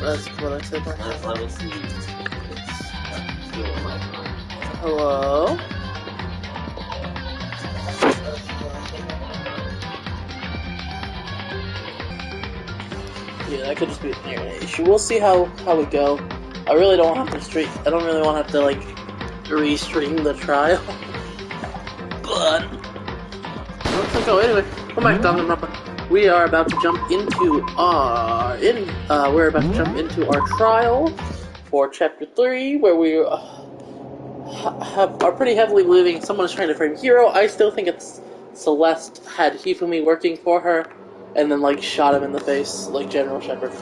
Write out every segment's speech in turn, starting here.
That's what I said. Let me see. Hello? Yeah, that could just be an internet issue. We'll see how we go. I really don't have to I don't really want to have to like restream the trial. But let's go anyway. Come back, Danganronpa. We are about to jump into our trial for chapter 3, where we are pretty heavily believing someone is trying to frame Hiro. I still think it's Celeste had Hifumi working for her, and then like shot him in the face like General Shepard.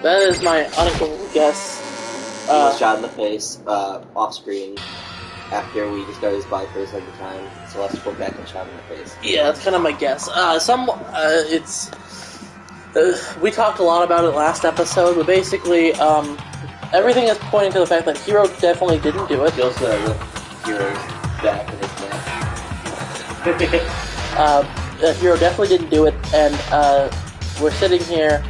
That is my unequivocal guess. He was shot in the face, off screen. After we discovered his body for the second time, Celeste went back and shot him in the face. Yeah, that's kind of my guess. We talked a lot about it last episode, but basically, everything is pointing to the fact that Hiro definitely didn't do it. He also ripped Hiro's back and his neck. Hiro definitely didn't do it, and we're sitting here.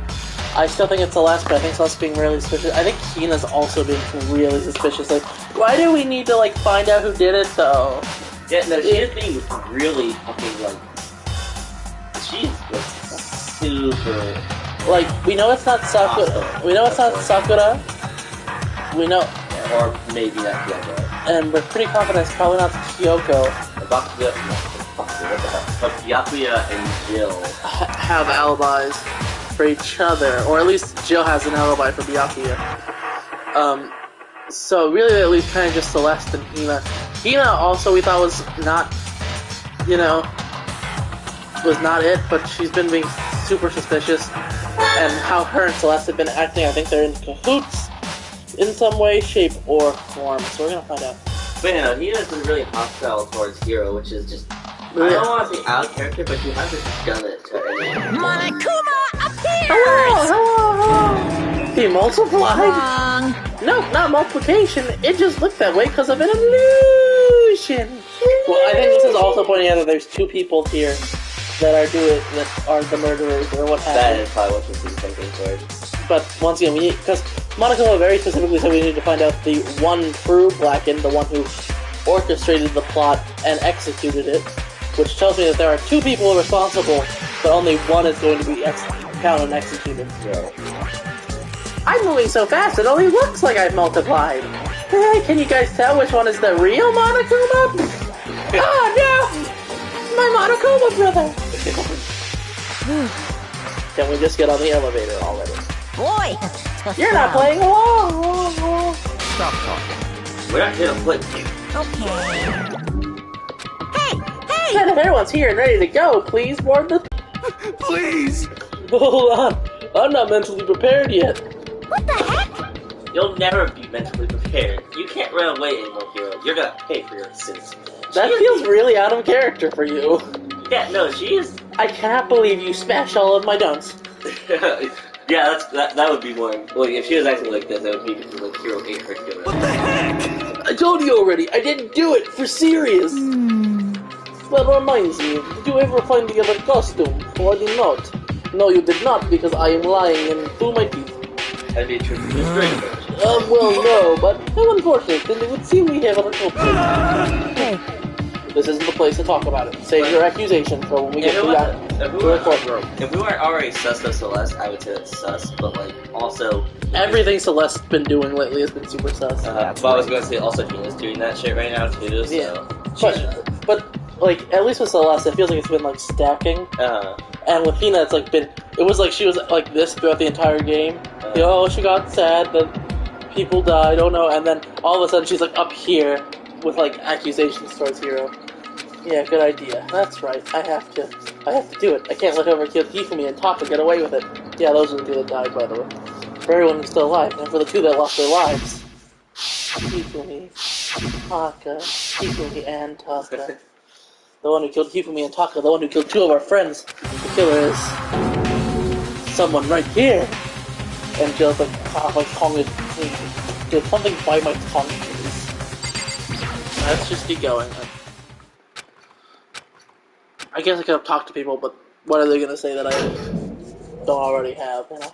I still think it's Celeste, but I think Celeste being really suspicious. I think Hina's also being really suspicious. Like, why do we need to like find out who did it though? Yeah, no, she is being really fucking like. She's super. Like, we know it's not Sakura. Hostile. We know it's not Sakura. We know. Or maybe not Kyoko. And we're pretty confident it's probably not Kyoko. But Byakuya and Jill have alibis for each other, or at least Jill has an alibi for Byakuya. So really, at least kind of just Celeste and Hina. Hina also we thought was not, was not it, but she's been being super suspicious, and how her and Celeste have been acting. I think they're in cahoots in some way, shape, or form. So we're gonna find out. But Hina's been really hostile towards Hiro, which is just. I don't want to say out of character, but she hasn't done it to anyone. Monokuma appears! Hello! He multiplied? Wrong. No, not multiplication. It just looked that way because of an illusion. Well, I think this is also pointing out that there's two people here that are the murderers or what have you. That is probably what she's thinking towards. But once again, we need, because Monokuma very specifically said we need to find out the one true Blacken, the one who orchestrated the plot and executed it, which tells me that there are two people responsible, but only one is going to be found and executed. Yeah. I'm moving so fast, it only looks like I've multiplied. Can you guys tell which one is the real Monokuma? Oh no! My Monokuma brother! Can we just get on the elevator already? Boy! You're not playing along! Stop talking. We're not here to flip you. Okay. Hey! And if everyone's here and ready to go, please board the... Please! Hold on, I'm not mentally prepared yet. What the heck? You'll never be mentally prepared. You can't run away anymore, Hiro. You're gonna pay for your sins. That feels really out of character for you. Yeah, no, she is. I cannot believe you smashed all of my dunks. Yeah, that would be more. Like, if she was acting like this, that would be because like Hiro ate her together. What the heck? I told you already, I didn't do it, for serious. That reminds me, did you ever find the other costume? Or did not? No, you did not, because I am lying and through my teeth. That'd be true for the straight Well, no, but how unfortunate, then it would seem we have a little Hey. This isn't the place to talk about it. Save your accusation for when we get to the courtroom. If we weren't already sus of Celeste, I would say that's sus, but like, also... Everything Celeste's been doing lately has been super sus. But I was going to say also Hina's doing that shit right now too, so... Yeah. But, like, at least with Celeste, it feels like it's been, like, stacking. And with Hina, it's, like, been... It was like she was, like, this throughout the entire game. Oh, she got sad that people died, oh no, and then all of a sudden she's, like, up here with, like, accusations towards Hiro. Yeah, good idea. That's right. I have to do it. I can't let whoever killed Hifumi and Taka get away with it. Yeah, those are the two that died, by the way. For everyone who's still alive, and for the two that lost their lives. Hifumi, Taka, Hifumi, and Taka. The one who killed Hifumi and Taka, the one who killed two of our friends. The killer is someone right here. And Jill's like, my tongue is clean. Did something bite my tongue, please. Let's just keep going. I guess I could have talked to people, but what are they going to say that I don't already have, you know?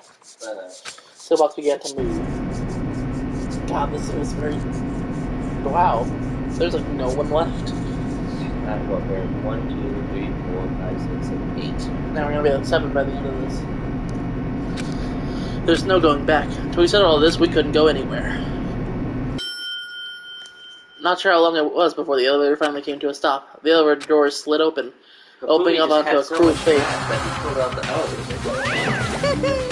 So toolbox began to move. God, this was very... Wow. There's like no one left. What, we're 1, 2, 3, 4, 5, 6, 7, 8. Now we're gonna be at 7 by the end of this. There's no going back. Until we said all this, we couldn't go anywhere. Not sure how long it was before the elevator finally came to a stop. The elevator doors slid open, opening up onto a cruel face.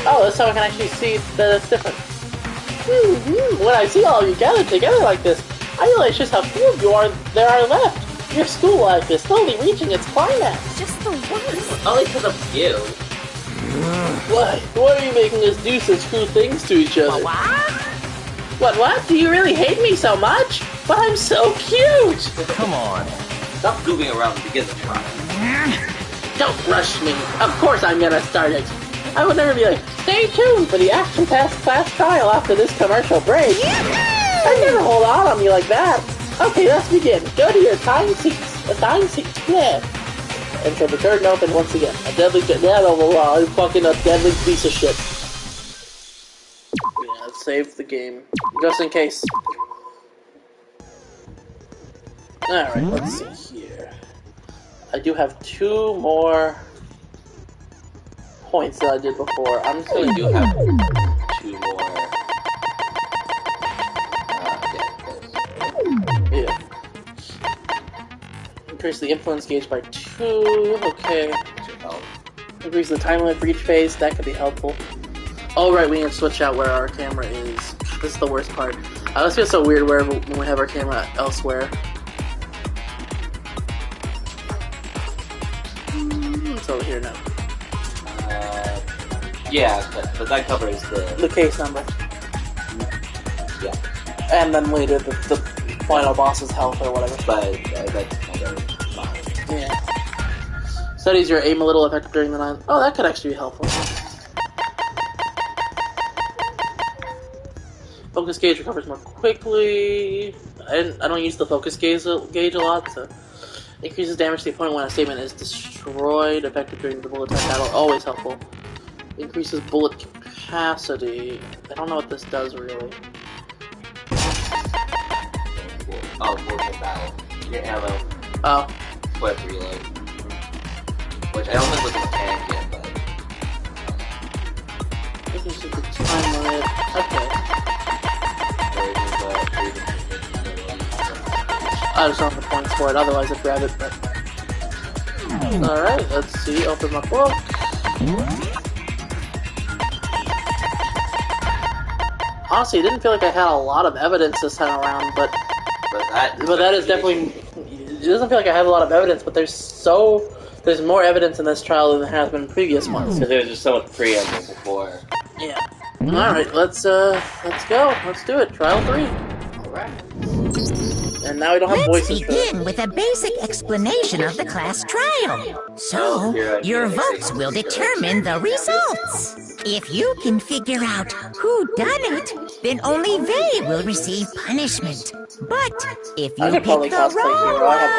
Oh, this time I can actually see that it's different. When I see all of you gathered together like this, I realize just how few of you there are left. Your school life is slowly reaching its climax. Just the worst. Only because of you. Why? Why are you making us do such cruel things to each other? What? Do you really hate me so much? But I'm so cute! Come on. Stop goofing around and begin the trial. Don't rush me. Of course I'm gonna start it. I would never be like, stay tuned for the action-packed class trial after this commercial break. I'd never hold on me like that. Okay, let's begin. Go to your time seats. Yeah. And so the curtain opened once again. A deadly, fucking a deadly piece of shit. Yeah, let's save the game. Just in case. Alright, let's see here. I do have 2 more points that I did before. I'm just gonna do have 2 more. Yeah. Increase the influence gauge by 2. Okay. Increase the time limit for each phase. That could be helpful. Oh, right, we need to switch out where our camera is. This is the worst part. I always feel so weird when we have our camera elsewhere. It's over here now. Yeah, but that covers the case number. Yeah. And then later the final boss's health or whatever. But that's kind of fine. Yeah. Studies your aim a little effective during the night. Oh, that could actually be helpful. Focus gauge recovers more quickly. I don't use the focus gauge a lot, so increases damage to the opponent when a statement is destroyed. Effective during the bullet time battle. Always helpful. Increases bullet capacity. I don't know what this does really. Oh, bullet battle. Your ammo. Oh. Quick reload. Which I don't think was a mechanic yet, but. Increases the time limit. Okay. I just don't have the points for it, otherwise I'd grab it, but... Alright, let's see, open my book. Honestly, it didn't feel like I had a lot of evidence this time around, but that is definitely... It doesn't feel like I have a lot of evidence, but there's more evidence in this trial than there has been in previous ones. Because there's just so much preamble before. Yeah. Alright, let's go. Let's do it. Trial 3. Alright. And now we don't have voices for Let's begin with a basic explanation of the class trial. So, your votes will determine the results. If you can figure out who done it, then only they will receive punishment. But if you pick the wrong one,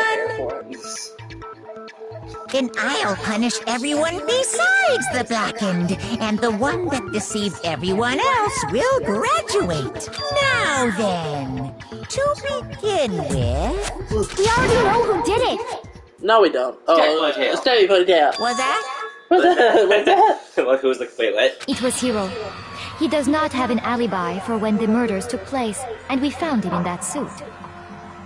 then I'll punish everyone besides the blackened, and the one that deceived everyone else will graduate. Now then, to begin with... We already know who did it! No, we don't. Oh, Steady Ponytail. Was that? What's that? Who was the wait, what? It was Hiro. He does not have an alibi for when the murders took place, and we found him in that suit.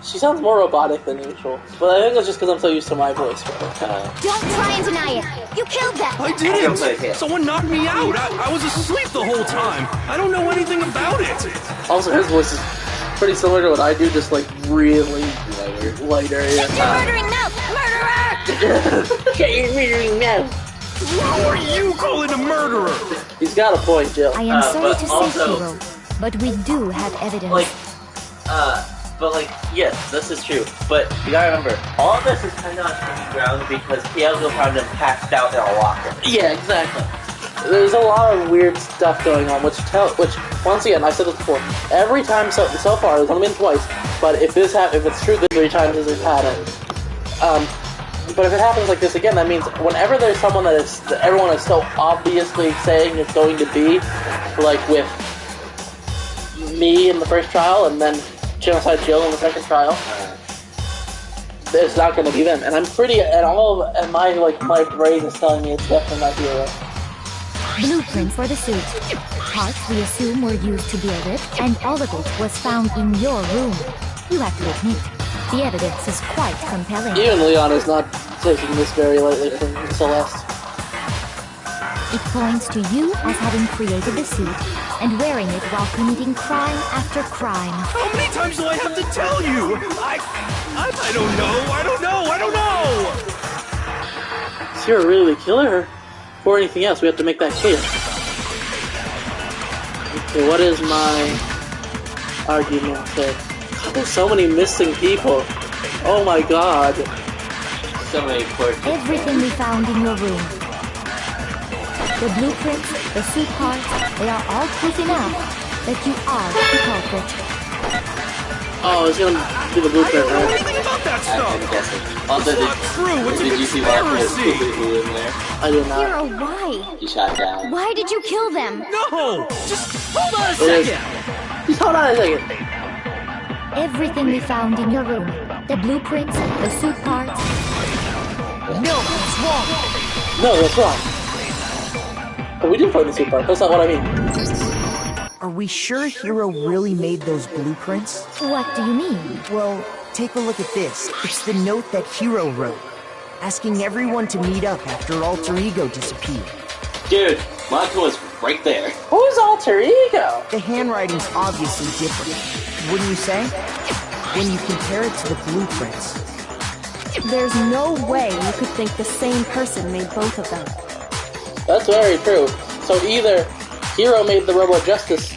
She sounds more robotic than usual, but I think that's just because I'm so used to my voice. Don't try and deny it! You killed them! I didn't! Someone knocked me out! I was asleep the whole time! I don't know anything about it! Also, his voice is pretty similar to what I do, just like really lighter. Shut your murdering mouth! Murderer! Shut your murdering mouth! Who are you calling a murderer? He's got a point, Jill. I am sorry to say, Hiro, but we do have evidence. Yes, this is true. But you gotta remember, all of this is kind of on shaky ground because Piago found him passed out in a locker. Yeah, exactly. There's a lot of weird stuff going on, which once again, I said this before. Every time so far, there's only been twice. But if it's true, the 3 times as we've had it, But if it happens like this again, that means whenever there's someone that everyone is so obviously saying it's going to be, like with me in the first trial and then Genocide Jill in the second trial, it's not going to be them. And I'm pretty, and my brain is telling me it's definitely not Hero. Blueprint for the suit. Parts we assume were used to build it, and all of it was found in your room. You have to admit, the evidence is quite compelling. Even Leon is not taking this very lightly from Celeste. It points to you as having created the suit and wearing it while committing crime after crime. How many times do I have to tell you? I don't know! Is Hero really the killer? Or anything else, we have to make that clear. Okay, what is my argument here? There's so many missing people. Oh my god. So many quirks. Everything we found in your room. The blueprints, the suit parts, they are all proof enough that you are the culprit. Oh, it's gonna be the blueprint, I don't know right? anything about that stuff! I'm guessing. Also, It's not true, it's a did you see why conspiracy! in there? I did not. Hero, why? He shot down. Why did you kill them? No! Just hold on a It is. second! Just hold on a second. Everything we found in your room. The blueprints, the suit parts. No, it's wrong! No, that's wrong. But we did find the suit part. That's not what I mean. Are we sure Hero really made those blueprints? What do you mean? Well, take a look at this. It's the note that Hero wrote, asking everyone to meet up after Alter Ego disappeared. Dude, Monica was right there. Who's Alter Ego? The handwriting's obviously different, wouldn't you say? When you compare it to the blueprints. There's no way you could think the same person made both of them. That's very true. So either Hero made the Robo Justice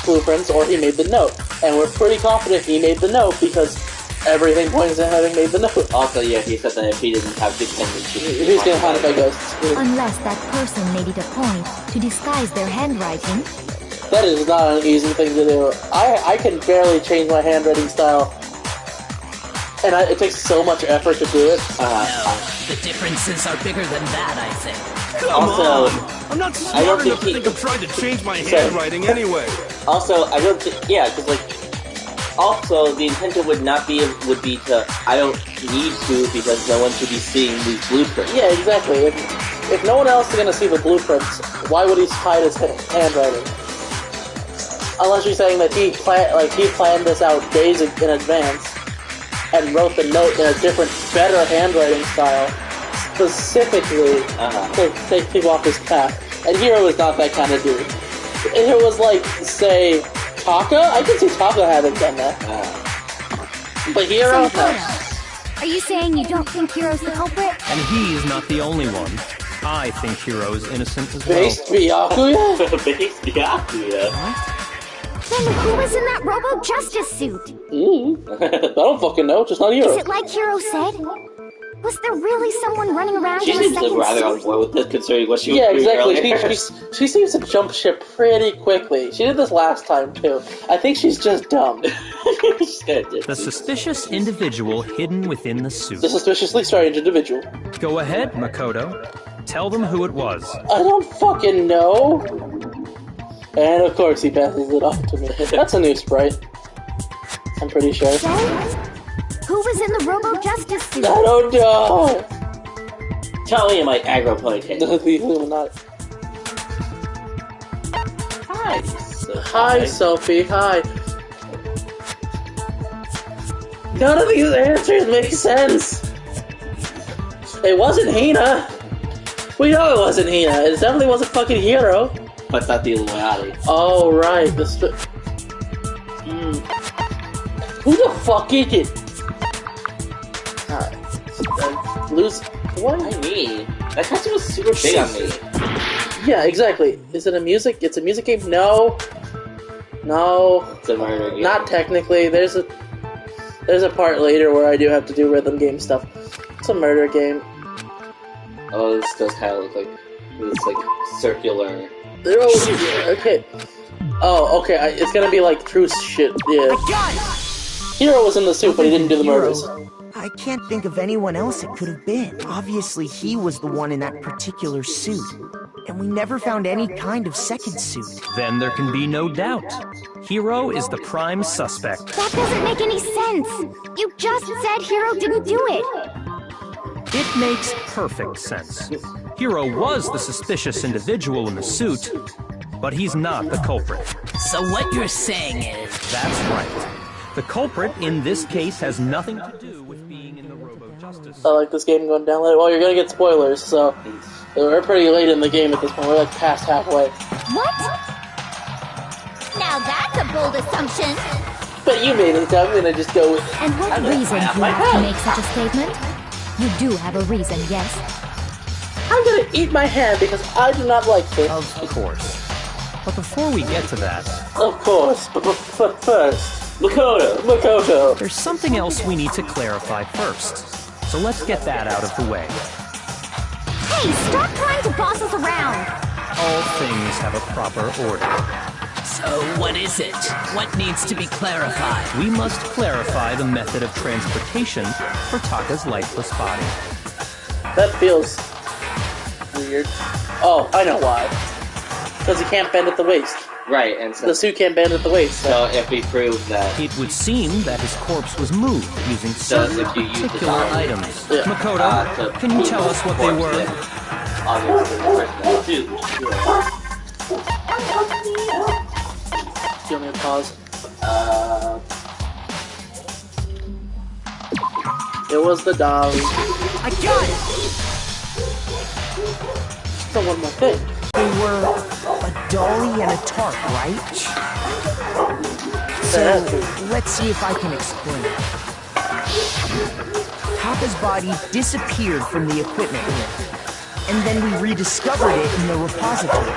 blueprints or he made the note. And we're pretty confident he made the note because everything points to having made the note. Also, yeah, he said that if he didn't have good tendencies, He's getting haunted by ghosts. Unless that person made it a point to disguise their handwriting. That is not an easy thing to do. I can barely change my handwriting style. And it takes so much effort to do it. The differences are bigger than that, I think. Come Also, on! I'm not I don't smart enough to think think of trying to change my handwriting anyway. Also, I don't think, yeah, because like, also the intention would be to, I don't need to because no one should be seeing these blueprints. Yeah, exactly. If no one else is going to see the blueprints, why would he hide his handwriting? Unless you're saying that he planned this out days in advance and wrote the note in a different, better handwriting style, specifically to take people off his path. And Hero is not that kind of dude. If it was like, say, Taka, I could see Taka having done that. But Hero, no. Are you saying you don't think Hero's the culprit? And he is not the only one. I think Hero is innocent as well. Based Byakuya? Based Byakuya. Then who was in that Robo Justice suit? I don't fucking know, just not Hero. Is it like Hero said? Was there really someone running around She in a seems second rather on suit? board with this, considering what she was Yeah, doing exactly. earlier. She seems to jump ship pretty quickly. She did this last time, too. I think she's just dumb. The suspicious individual hidden within the suit. The suspiciously strange individual. Go ahead, Makoto. Tell them who it was. I don't fucking know. And of course he passes it off to me. That's a new sprite. I'm pretty sure. So, who was in the Robo Justice suit? I don't know. Tell me my aggro ponytail. The Illuminati. Hi. Hi, Sophie. Hi. None of these answers make sense. It wasn't Hina. We know it wasn't Hina. It definitely wasn't fucking Hero. But not the Illuminati. Oh, right. Who the fuck is it? Alright. Lose. What? I mean, that costume was super big on me. Yeah, exactly. Is it a music? It's a music game? No. No. It's a murder game. Not technically. There's a part later where I do have to do rhythm game stuff. It's a murder game. Oh, this does kind of look like it's like circular. Okay. Oh, okay. It's gonna be like true shit. Yeah. Hero was in the suit, but he didn't do the murders. I can't think of anyone else it could have been. Obviously, he was the one in that particular suit. And we never found any kind of second suit. Then there can be no doubt. Hero is the prime suspect. That doesn't make any sense! You just said Hero didn't do it! It makes perfect sense. Hero was the suspicious individual in the suit, but he's not the culprit. So what you're saying is... That's right. The culprit in this case has nothing to do with being in the Robo-Justice. I like this game going down later. Well, you're gonna get spoilers, so we're pretty late in the game at this point. We're like past halfway. What? Now that's a bold assumption! But you made it, so I'm gonna just go with... And what reason do you have to make such a statement? You do have a reason, yes? I'm gonna eat my hand because I do not like this. Of course. But before we get to that... Of course, but first... Makoto! There's something else we need to clarify first. So let's get that out of the way. Hey, stop trying to boss us around! All things have a proper order. So what is it? What needs to be clarified? We must clarify the method of transportation for Taka's lifeless body. That feels... weird. Oh, I know why. Because he can't bend at the waist. Right, and so... The suit can't bend at the waist. So if we prove that... It would seem that his corpse was moved using certain particular items. Yeah. Makoto, can you tell us what they were? Obviously, the person in the suit. Do you want me to pause? It was the dolly. I got it! So one more thing. They were a dolly and a tarp, right? So, let's see if I can explain. Taka's body disappeared from the equipment room, and then we rediscovered it in the repository.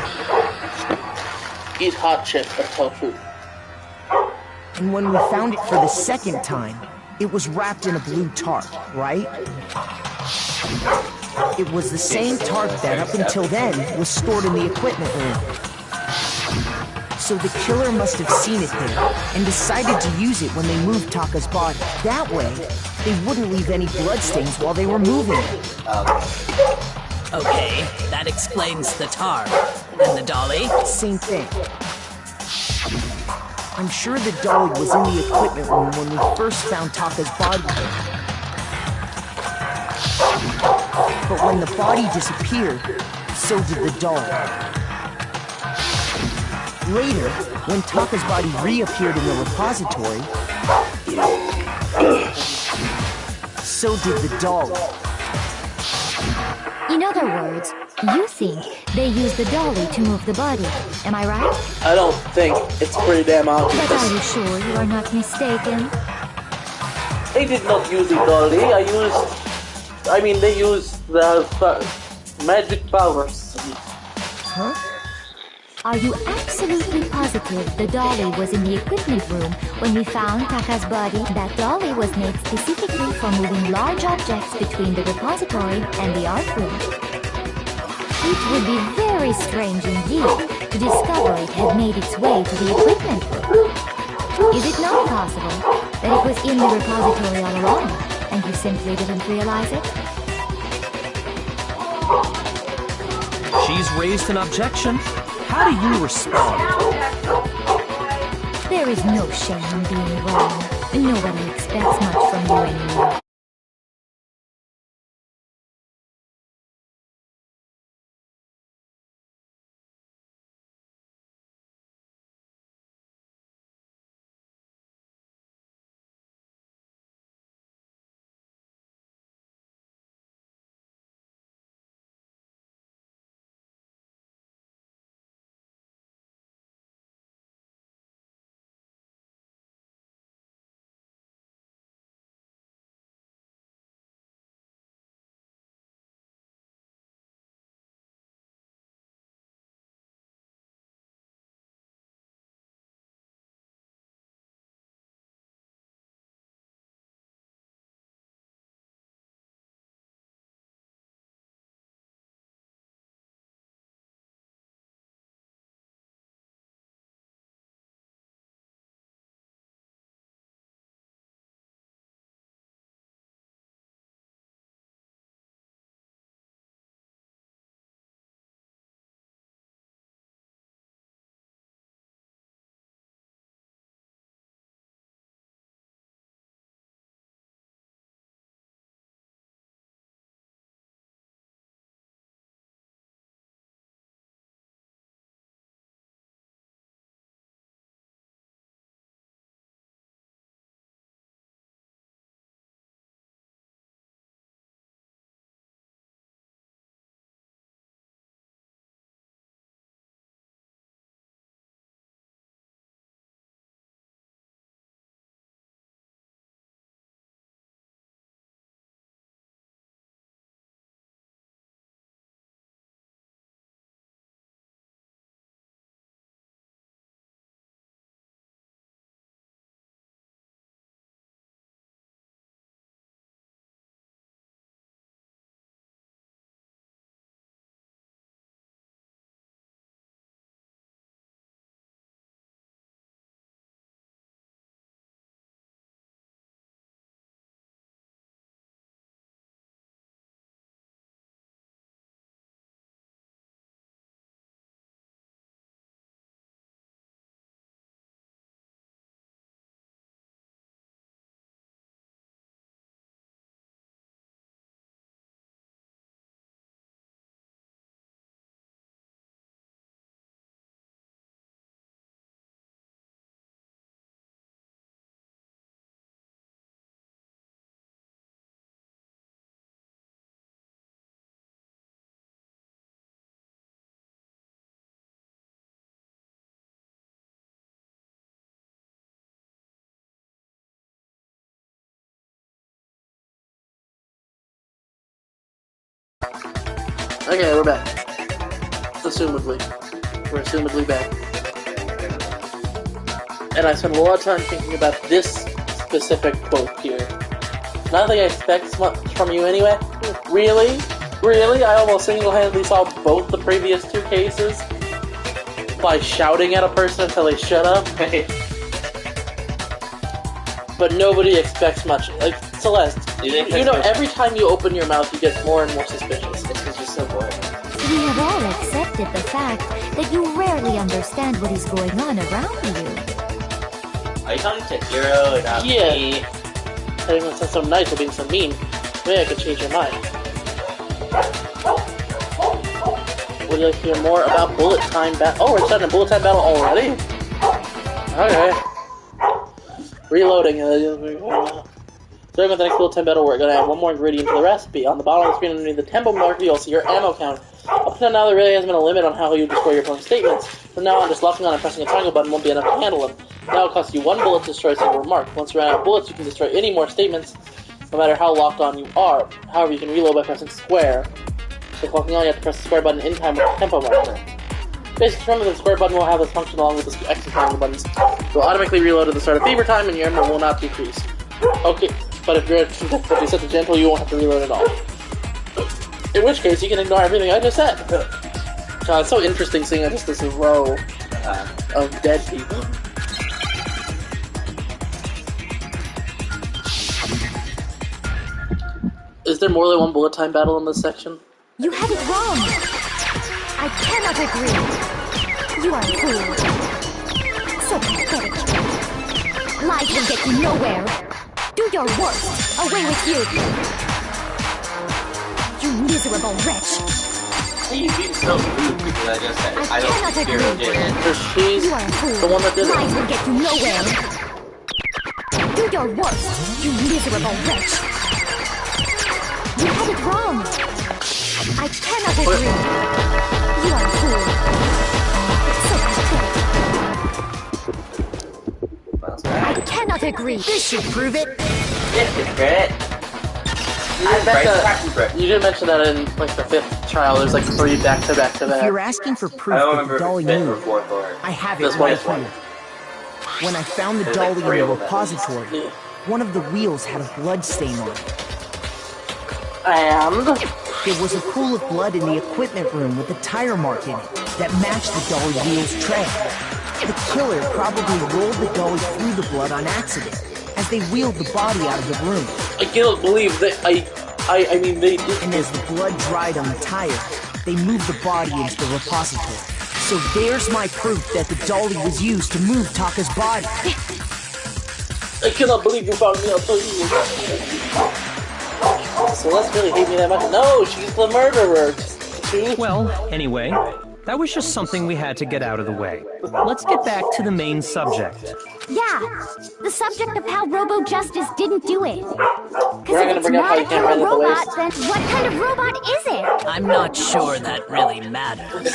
Eat hot chip or tofu. And when we found it for the second time, it was wrapped in a blue tarp, right? It was the same tarp that, up until then, was stored in the equipment room. So the killer must have seen it there, and decided to use it when they moved Taka's body. That way, they wouldn't leave any bloodstains while they were moving it. Okay, that explains the tarp. And the dolly? Same thing. I'm sure the dolly was in the equipment room when we first found Taka's body there. But when the body disappeared, so did the dolly. Later, when Taka's body reappeared in the repository, so did the dolly. In other words, you think they used the dolly to move the body. Am I right? I don't think. It's pretty damn obvious. But are you sure you are not mistaken? They did not use the dolly. They used the magic powers. Huh? Are you absolutely positive the dolly was in the equipment room when we found Taka's body? That dolly was made specifically for moving large objects between the repository and the art room. It would be very strange indeed to discover it had made its way to the equipment room. Is it not possible that it was in the repository all along, and you simply didn't realize it? She's raised an objection. How do you respond? There is no shame in being wrong. Nobody expects much from you anymore. Okay, we're back. Assumedly. We're assumedly back. And I spent a lot of time thinking about this specific quote here. Nothing I expect much from you anyway. Really? Really? I almost single-handedly solved both the previous two cases by shouting at a person until they shut up. But nobody expects much. Like, Celeste, you know, every time you open your mouth, you get more and more suspicious. It's because you're so boring. We have all accepted the fact that you rarely understand what is going on around you. Are you talking to Hero and not me? Everyone sounds so nice for being so mean. Maybe I could change your mind. Would you like to hear more about bullet time battle? Oh, we're starting a bullet time battle already? Okay. Reloading. Starting with the next bullet time battle, we're going to add one more ingredient to the recipe. On the bottom of the screen underneath the tempo marker, you'll see your ammo count. Up until now, there really hasn't been a limit on how you destroy your opponent's statements. From now on, just locking on and pressing a triangle button won't be enough to handle them. Now it costs you 1 bullet to destroy a single remark. Once you run out of bullets, you can destroy any more statements, no matter how locked on you are. However, you can reload by pressing square. So clocking on, you have to press the square button in time with the tempo marker. Basically, remember the square button will have this function along with the X and triangle buttons. It will automatically reload at the start of fever time, and your ammo will not decrease. Okay, but if you're set to gentle, you won't have to reload at all. In which case, you can ignore everything I just said. It's so interesting seeing just this row of dead people. Is there more than one bullet time battle in this section? You have it wrong. I cannot agree. You are a fool. So pathetic. Lies will get you nowhere. Do your worst. Away with you. You miserable wretch. You being so rude because I just said I don't cannot agree. Because she's You are a fool. the one that did Lies it. will get you nowhere. Do your worst. You miserable wretch. You have it wrong. I cannot agree. You are a fool. So pathetic. I cannot agree. This should prove it. Yes, it's great. You did mention that in like the 5th trial. There's like 3 back to back to If back. you're asking for proof I don't that the remember dolly if it's moved, 5th or 4th or... I have This it one right is one. here. When I found the There's like dolly 3 in of the them. repository, Yeah. one of the wheels had a blood stain on it. And There was a pool of blood in the equipment room with a tire mark in it that matched the dolly wheel's tread. The killer probably rolled the dolly through the blood on accident as they wheeled the body out of the room. I can't believe that I mean they did. And as the blood dried on the tire, they moved the body into the repository. So there's my proof that the dolly was used to move Taka's body. I cannot believe you found me. I'll tell you. Celeste really hate me that much. No, she's the murderer. Well, anyway, that was just something we had to get out of the way. Let's get back to the main subject. Yeah, the subject of how Robo Justice didn't do it. We're Because gonna if it's bring up how not you a can't killer run at the robot, waist. then what kind of robot is it? I'm not sure that really matters.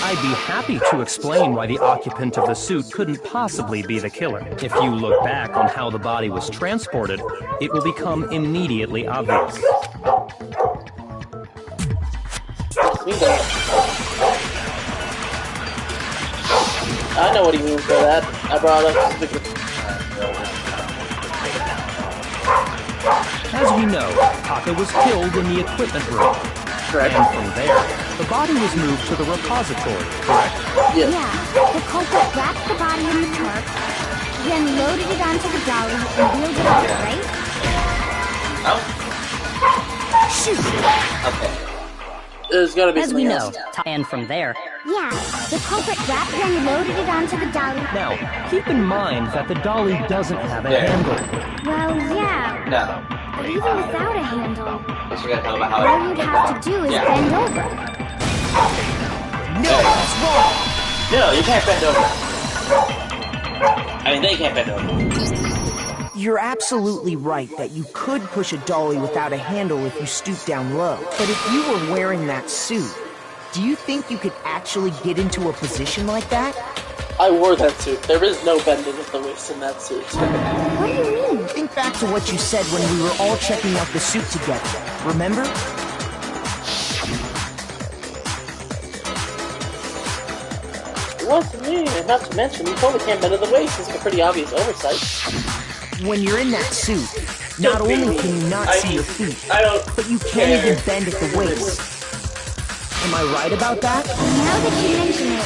I'd be happy to explain why the occupant of the suit couldn't possibly be the killer. If you look back on how the body was transported, it will become immediately obvious. I know what he means by that. I brought up As we know, Taka was killed in the equipment room. correct. And from there, the body was moved to the repository, correct? Yes. Yeah, the culprit wrapped the body in the tarp, then loaded it onto the dolly and wheeled it off, right? Oh, Shoot! okay. There's gotta be As we something know, else. and from there, Yeah, the culprit wrapped then loaded it onto the dolly. Now, keep in mind that the dolly doesn't have a Yeah. handle. Well, yeah, No. but even without a handle, Guess we gotta talk about how all you'd have to do is Yeah. bend over. No, that's wrong! No, you can't bend over. I mean, they can't bend over. You're absolutely right that you could push a dolly without a handle if you stoop down low. But if you were wearing that suit, do you think you could actually get into a position like that? I wore that suit. There is no bending at the waist in that suit. What do you mean? Think back to what you said when we were all checking out the suit together. Remember? wasn't me. And not to mention, you totally can't bend at the waist. It's a pretty obvious oversight. When you're in that suit, not only can you not see your feet, but you can't even bend at the waist. Am I right about that? Now that you mention it.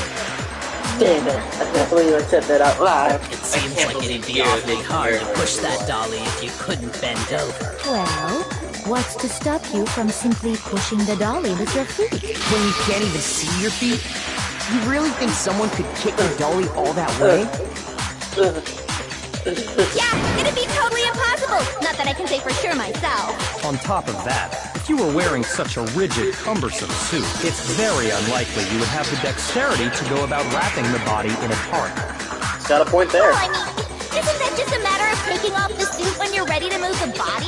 Damn it. I can't believe I said that out loud. It seems like it'd be awfully hard to push that dolly if you couldn't bend over. Well, what's to stop you from simply pushing the dolly with your feet? When you can't even see your feet? You really think someone could kick a dolly all that way? Yeah, it'd be totally impossible. Not that I can say for sure myself. On top of that, if you were wearing such a rigid, cumbersome suit, it's very unlikely you would have the dexterity to go about wrapping the body in a tarp. Got a point there. Well, I mean, isn't that just a matter of taking off the suit when you're ready to move the body?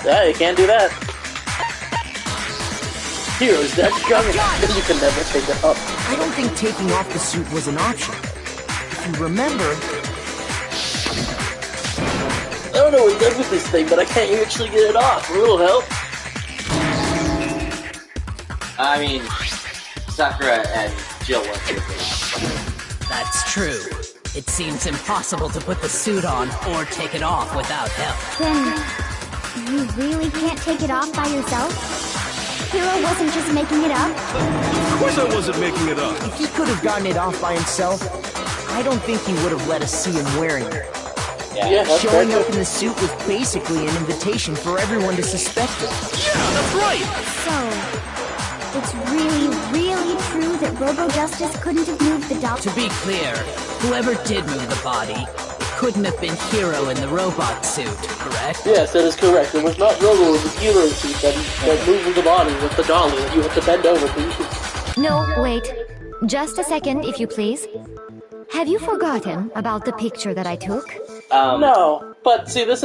Yeah, you can't do that. Heroes, that's coming. You can never take it up. I don't think taking off the suit was an option. If you remember... I don't know what's up with this thing, but I can't actually get it off. A little help. I mean, Sakura and Jill went through it. That's true. It seems impossible to put the suit on or take it off without help. Then, you really can't take it off by yourself? Hero wasn't just making it up? Of course I wasn't making it up. If he could have gotten it off by himself, I don't think he would have let us see him wearing it. Yeah, Showing up in the suit was basically an invitation for everyone to suspect it. Yeah, that's right. So, it's really, really true that Robo-Justice couldn't have moved the doll? To be clear, whoever did move the body couldn't have been Hero in the robot suit, correct? Yes, that is correct. It was not Robo in the hero suit that moved the body with the dolly that you have to bend over to. No, wait. Just a second, if you please. Have you forgotten about the picture that I took? No, but see, this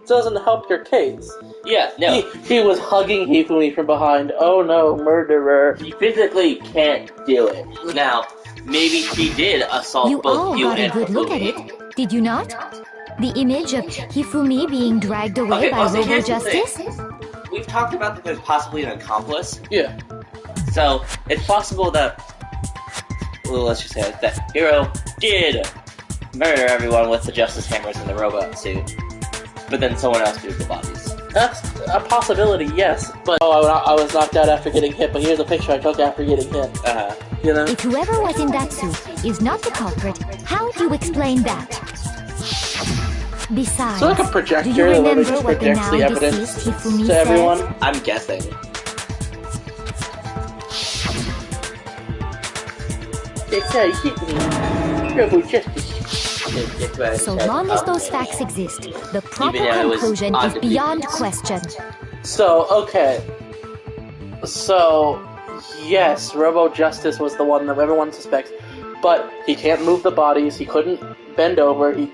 doesn't help your case. Yeah, no. He was hugging Hifumi from behind. Oh no, murderer. You physically can't do it. Now, maybe she did assault You both all you got a and good look at Hifumi. it, did you not? The image of Hifumi being dragged away by also, here's the Robo-Justice? thing. We've talked about that there's possibly an accomplice. Yeah. So, it's possible that... Well, let's just say it, that Hero did murder everyone with the Justice Hammers in the robot suit. But then someone else moved the bodies. That's a possibility, yes. But I was knocked out after getting hit, but here's a picture I took after getting hit. You know? If whoever was in that suit is not the culprit, how do you explain that? Besides, So like a projector do you that remember just what the projects the now evidence deceased Hifumi to everyone. said? I'm guessing. They hit me. Robo-Justice. So long as those facts exist, the proper Even though it was conclusion is undefeated. beyond question. So, okay. So, yes, Robo-Justice was the one that everyone suspects, but he can't move the bodies, he couldn't bend over, he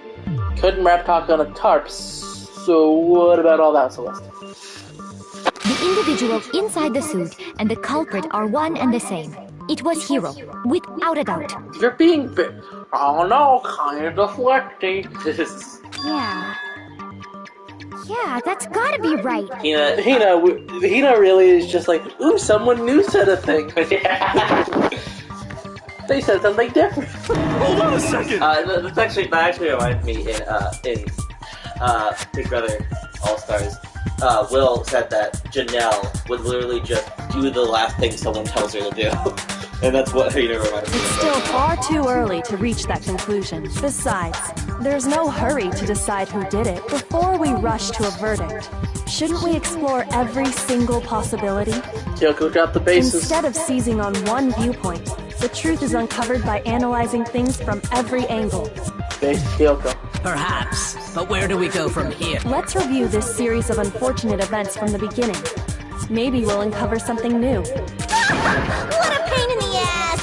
couldn't wrap Taka on a tarp, so what about all that, Celeste? The individual inside the suit and the culprit are one and the same. It was Hero, without a doubt. You're being oh no, kind of deflecting. Yeah. Yeah, that's gotta be right. Hina really is just like, ooh, someone new said a thing. They said something different. Hold on a second. That actually reminds me in Big Brother All-Stars, Will said that Janelle would literally just do the last thing someone tells her to do. And that's what Hina reminds me of. It's still far too early to reach that conclusion. Besides, there's no hurry to decide who did it before we rush to a verdict. Shouldn't we explore every single possibility? Kyoko got the bases. Instead of seizing on one viewpoint, the truth is uncovered by analyzing things from every angle. Base Kyoko. Perhaps, but where do we go from here? Let's review this series of unfortunate events from the beginning. Maybe we'll uncover something new. What a pain in the ass!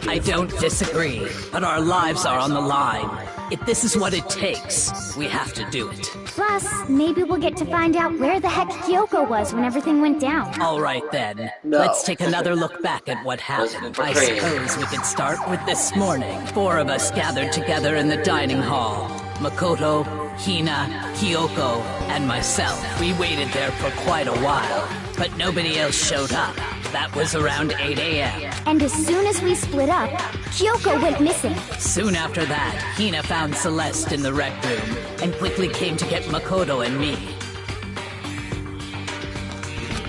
I don't disagree, but our lives are on the line. If this is what it takes, we have to do it. Plus, maybe we'll get to find out where the heck Kyoko was when everything went down. All right then, No. let's take another look back at what happened. I suppose we could start with this morning. 4 of us gathered together in the dining hall. Makoto, Hina, Kyoko, and myself. We waited there for quite a while, but nobody else showed up. That was around 8 a.m. And as soon as we split up, Kyoko went missing. Soon after that, Hina found Celeste in the rec room and quickly came to get Makoto and me.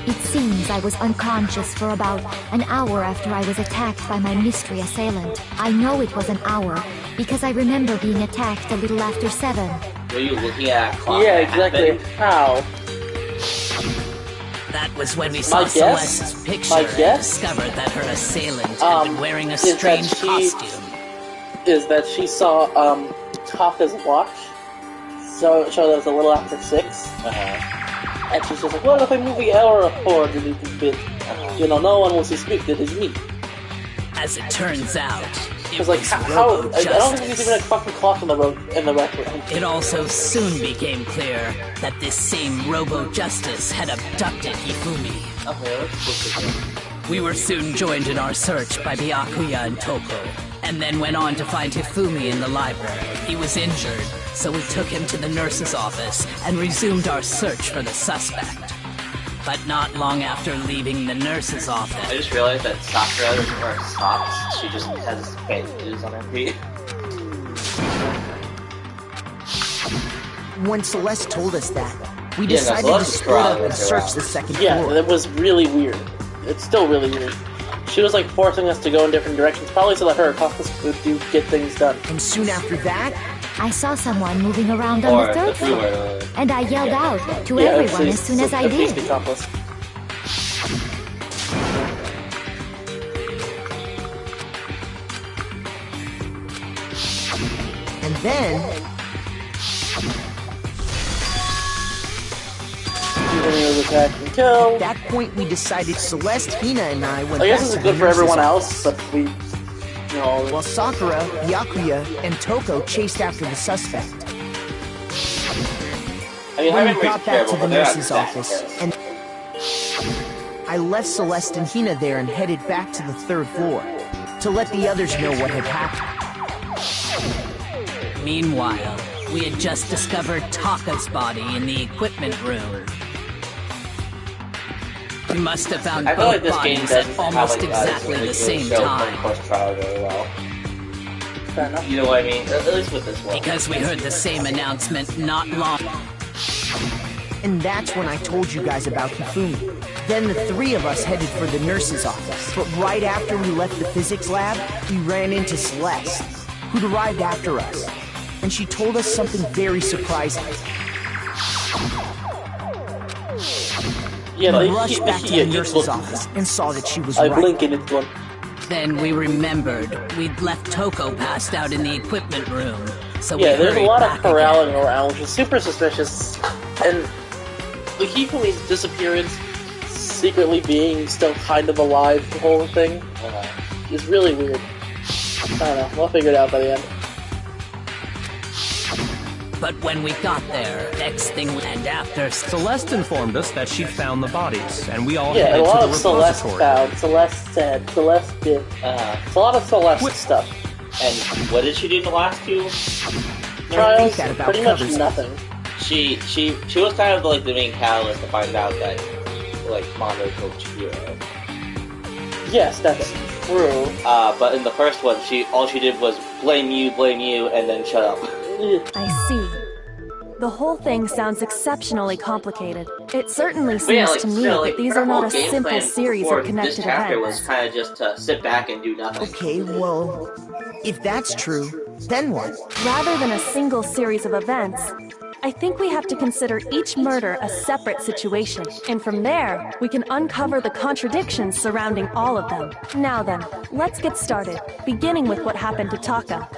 It seems I was unconscious for about an hour after I was attacked by my mystery assailant. I know it was an hour because I remember being attacked a little after 7. Were you looking at a clock? Yeah, exactly. How? That was when we saw Celeste's picture and discovered that her assailant had been wearing a strange costume. Is that she saw Taka's watch, so it showed that it was a little after 6. And she's just like, well, if I move the hour forward a little bit, you know, no one will suspect it is me. As it turns out, it was like, how? I don't think there's even a fucking clock in the rec room. It also soon became clear that this same Robo-Justice had abducted Hifumi. We were soon joined in our search by Byakuya and Toko, and then went on to find Hifumi in the library. He was injured, so we took him to the nurse's office and resumed our search for the suspect. But not long after leaving the nurse's office... I just realized that Sakura wears socks. She just has bandages on her feet. When Celeste told us that, we decided to split up and search the second floor. Yeah, it was really weird. It's still really weird. She was like forcing us to go in different directions, probably so that her accomplice could get things done. And soon after that, I saw someone moving around on the 3rd floor, and I yelled out to everyone as soon as I did. And then... Attack and kill. At that point, we decided Celeste, Hina, and I went I guess this is good for everyone else, but we... While Sakura, Byakuya, and Toko chased after the suspect. When we got back to the nurse's office, and I left Celeste and Hina there and headed back to the 3rd floor to let the others know what had happened. Meanwhile, we had just discovered Taka's body in the equipment room. We must have found both bodies at almost exactly the same time. You know what I mean? At least with this one. Because we heard the same announcement not long. And that's when I told you guys about Hifumi. Then the 3 of us headed for the nurse's office. But right after we left the physics lab, we ran into Celeste, who'd arrived after us. And she told us something very surprising. Yeah, we rushed back to the nurse's office and saw that she was right. Then we remembered we'd left Toko passed out in the equipment room, so we there's a lot of corralling again. around, which is super suspicious. And the Hifumi's disappearance, secretly being still kind of alive, the whole thing, is really weird. I don't know, we'll figure it out by the end. But when we got there, next thing and after... Celeste informed us that she'd found the bodies, and we all headed to the repository. Celeste found, Celeste said, Celeste did. It's a lot of Celeste stuff. And what did she do in the last 2 trials? Pretty much nothing. She was kind of like the main catalyst to find out that, like, Mondo killed Chihiro. Yes, that's true. But in the first one, all she did was blame you, and then shut up. I see. The whole thing sounds exceptionally complicated. It certainly seems to me that these are not a simple series of connected this chapter events. was kind of just to sit back and do nothing. Okay, well, if that's true, then what? Rather than a single series of events, I think we have to consider each murder a separate situation, and from there, we can uncover the contradictions surrounding all of them. Now then, let's get started, beginning with what happened to Taka.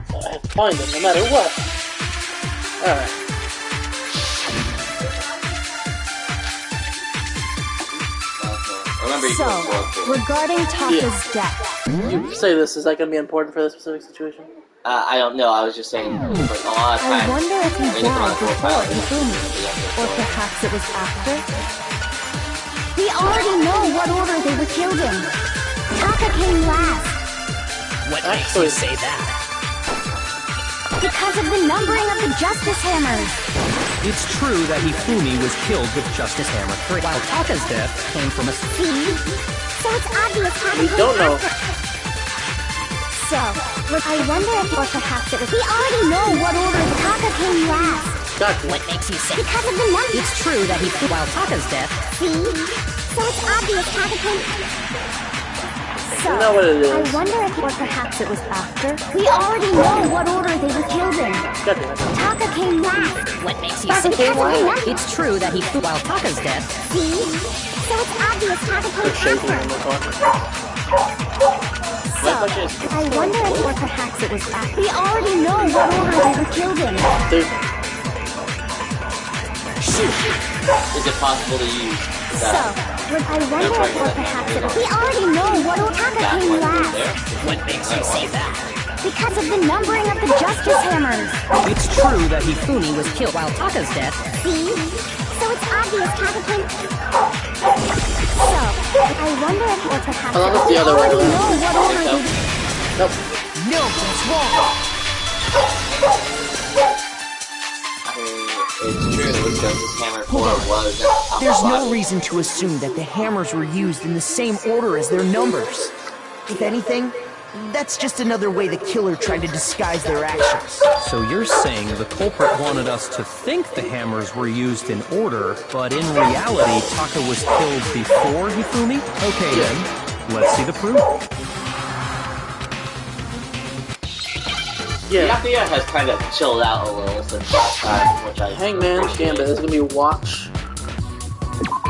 I have to find him no matter what. Alright. So, regarding Taka's death... You say this, is that going to be important for this specific situation? I don't know, I was just saying, like, a lot of times... I wonder if he died before Hifumi, or perhaps it was after? We already know what order they were killed in. Taka came last. What makes you say that? Because of the numbering of the Justice Hammers. It's true that Hifumi was killed with Justice Hammer 3, while Taka's death came from a... See? So it's obvious how We don't know. So, I wonder if, or perhaps it was... We already know what order Taka came last. Gotcha. What makes you say? Because of the numbers. It's true that while Taka's death... See? So it's obvious Taka came... So, You know what it is. I wonder if, or perhaps it was after. We already know what order they were killed in. Gotcha. Taka came last. What makes you Taka say? came last. It's true that while Taka's death... See? So it's obvious Taka came They're shaking in after. the corner. So, I wonder if, or perhaps it was after. We already know what order they were killed in. Is it possible to use So, that? I wonder if, or perhaps it was... We already know what order Taka came last. What makes you say that? Because of the numbering of the Justice Hammers. It's true that Hifumi was killed while Taka's death... See? So it's obvious Taka came... So, I wonder if, or perhaps I love it was... it the other way We already around. know what order they... Nope. No, that's wrong. It's true that Justice Hammer 4 Hold on. was... There's no reason to assume that the hammers were used in the same order as their numbers. If anything, that's just another way the killer tried to disguise their actions. So you're saying the culprit wanted us to think the hammers were used in order, but in reality, Taka was killed before Hifumi? Okay then, let's see the proof. The Yeah. Yakuya has kind of chilled out a little since last time, which I... Hangman Gambit is gonna be watch.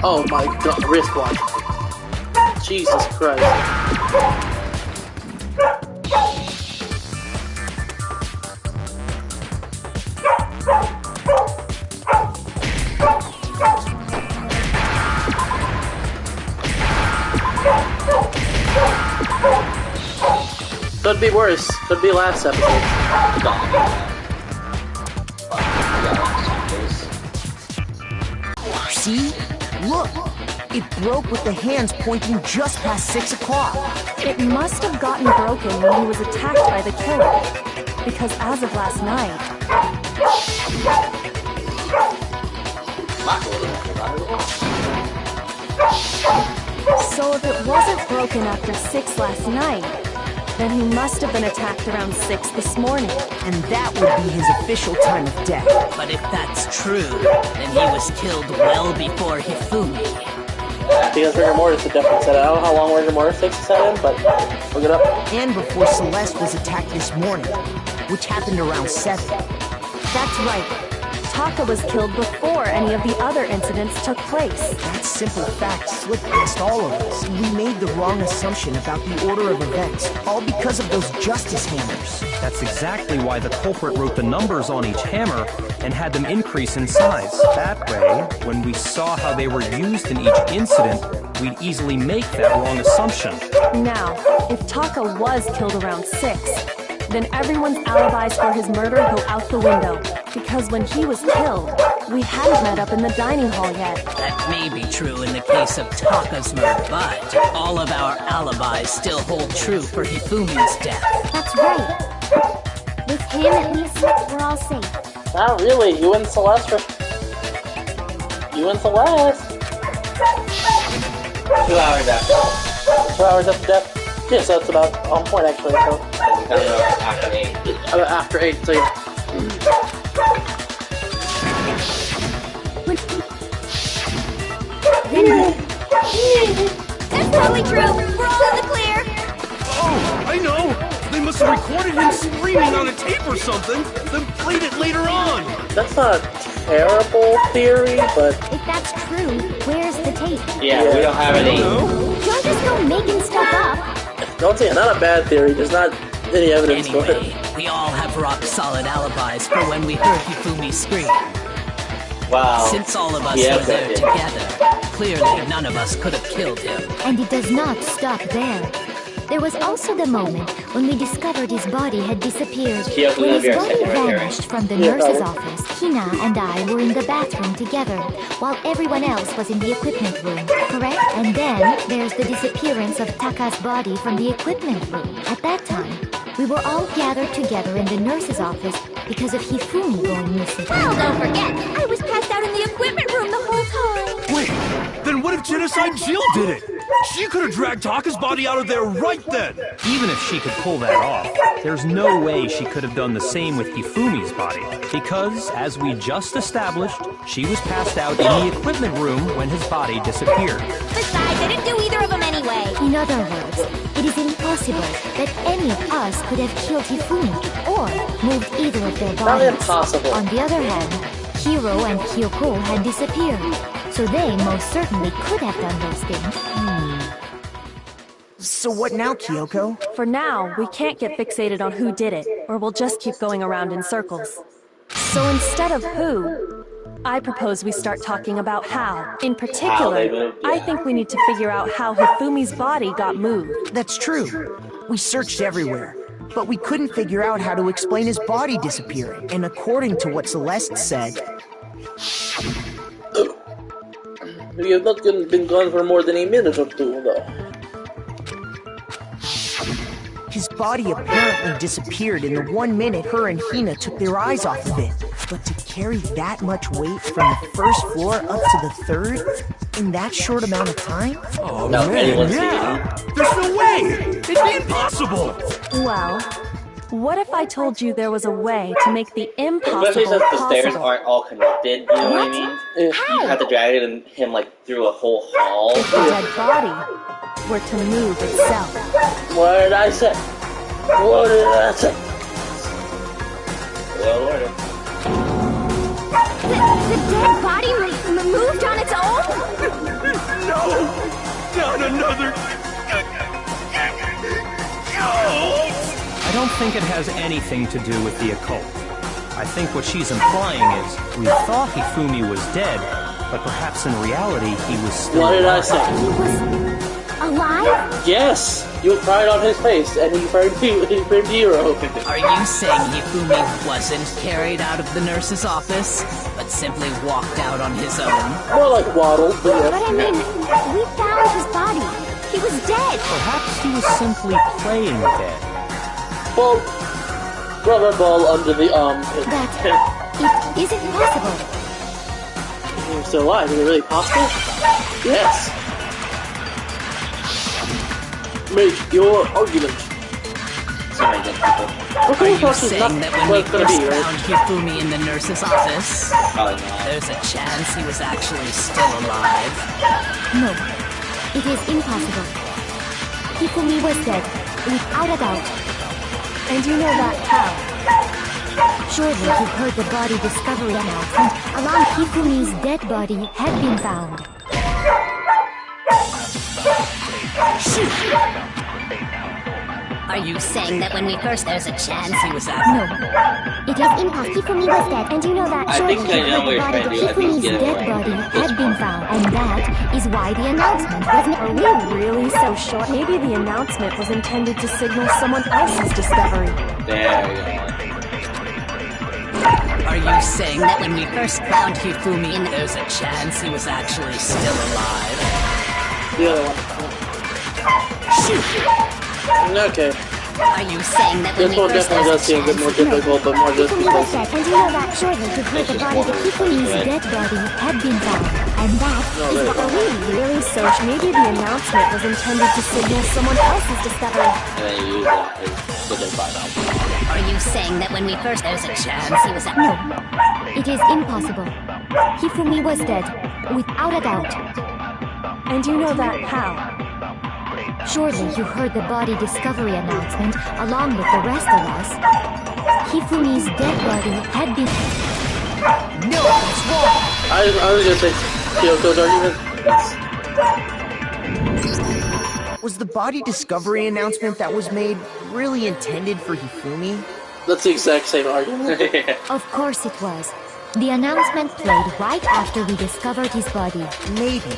Oh my god, wristwatch. Jesus Christ. Could be worse. Could be last episode. See? Look! It broke with the hands pointing just past 6 o'clock. It must have gotten broken when he was attacked by the killer. Because as of last night, so if it wasn't broken after 6 last night, then he must have been attacked around 6 this morning. And that would be his official time of death. But if that's true, then he was killed well before Hifumi. Because rigor mortis would definitely set it. I don't know how long rigor mortis takes to set in, but look it up. And before Celeste was attacked this morning, which happened around 7. That's right. Taka was killed before any of the other incidents took place. That simple fact slipped past all of us. We made the wrong assumption about the order of events, all because of those justice hammers. That's exactly why the culprit wrote the numbers on each hammer and had them increase in size. That way, when we saw how they were used in each incident, we'd easily make that wrong assumption. Now, if Taka was killed around 6, then everyone's alibis for his murder go out the window. Because when he was killed, we hadn't met up in the dining hall yet. That may be true in the case of Taka's murder, but all of our alibis still hold true for Hifumi's death. That's right. With him, at least, we're all safe. Not really. You and Celeste are... You and Celeste. 2 hours after. 2 hours after death. Yeah, so that's about on point actually. So After 8. after 8, so yeah. That's totally true. We're all in the clear. Oh, I know! They must have recorded him screaming on a tape or something, then played it later on! That's not a terrible theory, but If that's true, where's the tape? Yeah, we don't have any. Don't just go making stuff up. don't say not a bad theory. There's not any evidence for it. Anyway, we all have rock-solid alibis for when we heard Hifumi scream. Wow. Since all of us Yeah, were there but- together, clearly none of us could have killed him. And it does not stop there. There was also the moment when we discovered his body had disappeared. Yeah, When his Olivia body said right there. vanished from the Yeah, nurse's probably. office, Hina and I were in the bathroom together, while everyone else was in the equipment room, correct? And then there's the disappearance of Taka's body from the equipment room. At that time, we were all gathered together in the nurse's office because of Hifumi going missing. Oh, don't forget, I was passed out in the equipment room the whole time. Wait, then what if Genocide Jill did it? She could have dragged Taka's body out of there right then! Even if she could pull that off, there's no way she could have done the same with Hifumi's body. Because, as we just established, she was passed out in the equipment room when his body disappeared. Besides, I didn't do either of them anyway. In other words, it is impossible that any of us could have killed Hifumi or moved either of their Not bodies. impossible. On the other hand, Hiro and Kyoko had disappeared, so they most certainly could have done those things. So what now, Kyoko? For now, we can't get fixated on who did it, or we'll just keep going around in circles. So instead of who, I propose we start talking about how. In particular, I think we need to figure out how Hifumi's body got moved. That's true. We searched everywhere, but we couldn't figure out how to explain his body disappearing. And according to what Celeste said... We have not been gone for more than a minute or two, though. His body apparently disappeared in the 1 minute her and Hina took their eyes off of it. But to carry that much weight from the first floor up to the third in that short amount of time? Oh man, yeah! There's no way! It'd be impossible! Well, what if I told you there was a way to make the Especially impossible since the stairs possible? aren't all connected, you know what I mean? You have to drag him like through a whole hall. If the dead body were to move itself. What did I say? What did I say? Well, order. The dead body moved on its own? No! Not another... I don't think it has anything to do with the occult. I think what she's implying is, we thought Hifumi was dead, but perhaps in reality he was still What did I alive. say? He was alive? Yes! You cried on his face, and he burned Hero. Are you saying Hifumi wasn't carried out of the nurse's office, but simply walked out on his own? More like waddled, but But I mean, we found his body. He was dead. Perhaps he was simply playing dead. well, rubber ball under the armpit. That it isn't possible. He was still alive. Is it really possible? Yes. Make your argument. Sorry, good people. Okay, Are you saying that when we it's gonna first be, right? found Hifumi in the nurse's office, Probably not. there's a chance he was actually still alive? No, it is impossible. Hifumi was dead, without a doubt. And you know that how? Surely you've heard the body discovery announcement. Along Hifumi's dead body had been found. Are you saying that when we first there's a chance he was No, actually... it is impossible. Hifumi was dead, and you know that. I Surely think you've I know heard what the you're body trying of to do. I think Hifumi's get dead away. body had been found, and that is why the announcement was Are we really so short? Maybe the announcement was intended to signal someone else's discovery. There you go. Are you saying that when we first found Hifumi, there's a chance he was actually still alive? The other one. Okay. Are you saying that when This we one first definitely there's does a seem a bit more chance... difficult, but more just Hifumi was because... dead, and you know that. Surely you've heard the body of Hifumi's dead body had been found, and that No, is there you why go. Are we really so maybe the announcement was intended to signal someone else's discovery. And then you use that as the dead body. Are you saying that when we first there's a chance he was... No, it is impossible. Hifumi was dead, without a doubt. And you know that how? Surely you heard the body discovery announcement along with the rest of us. Hifumi's dead body had been... No, it's wrong! I was gonna say Kyoko's argument. Was the body discovery announcement that was made really intended for Hifumi? That's the exact same argument. Of course it was. The announcement played right after we discovered his body. Maybe.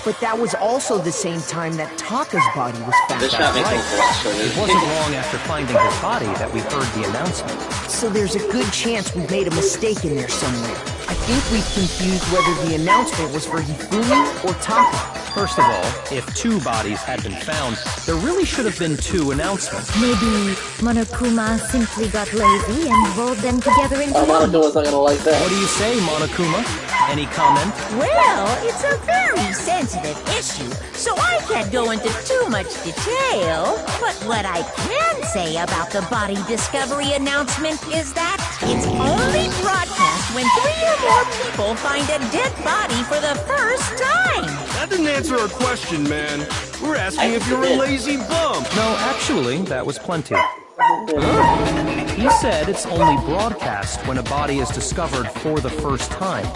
But that was also the same time that Taka's body was found. This shot makes sense a lot shorter. It wasn't long after finding his body that we heard the announcement. So there's a good chance we made a mistake in there somewhere. I think we've confused whether the announcement was for Hifumi or Taka. First of all, if 2 bodies had been found, there really should have been 2 announcements. Maybe Monokuma simply got lazy and rolled them together into one. Monokuma's not gonna like that. What do you say, Monokuma? Any comment? Well, it's a very sensitive issue, so I can't go into too much detail. But what I can say about the body discovery announcement is that it's only broadcast when 3 or more people find a dead body for the first time. That didn't answer our question, man. We're asking if you're a lazy bum. No, actually, that was plenty. He said it's only broadcast when a body is discovered for the first time.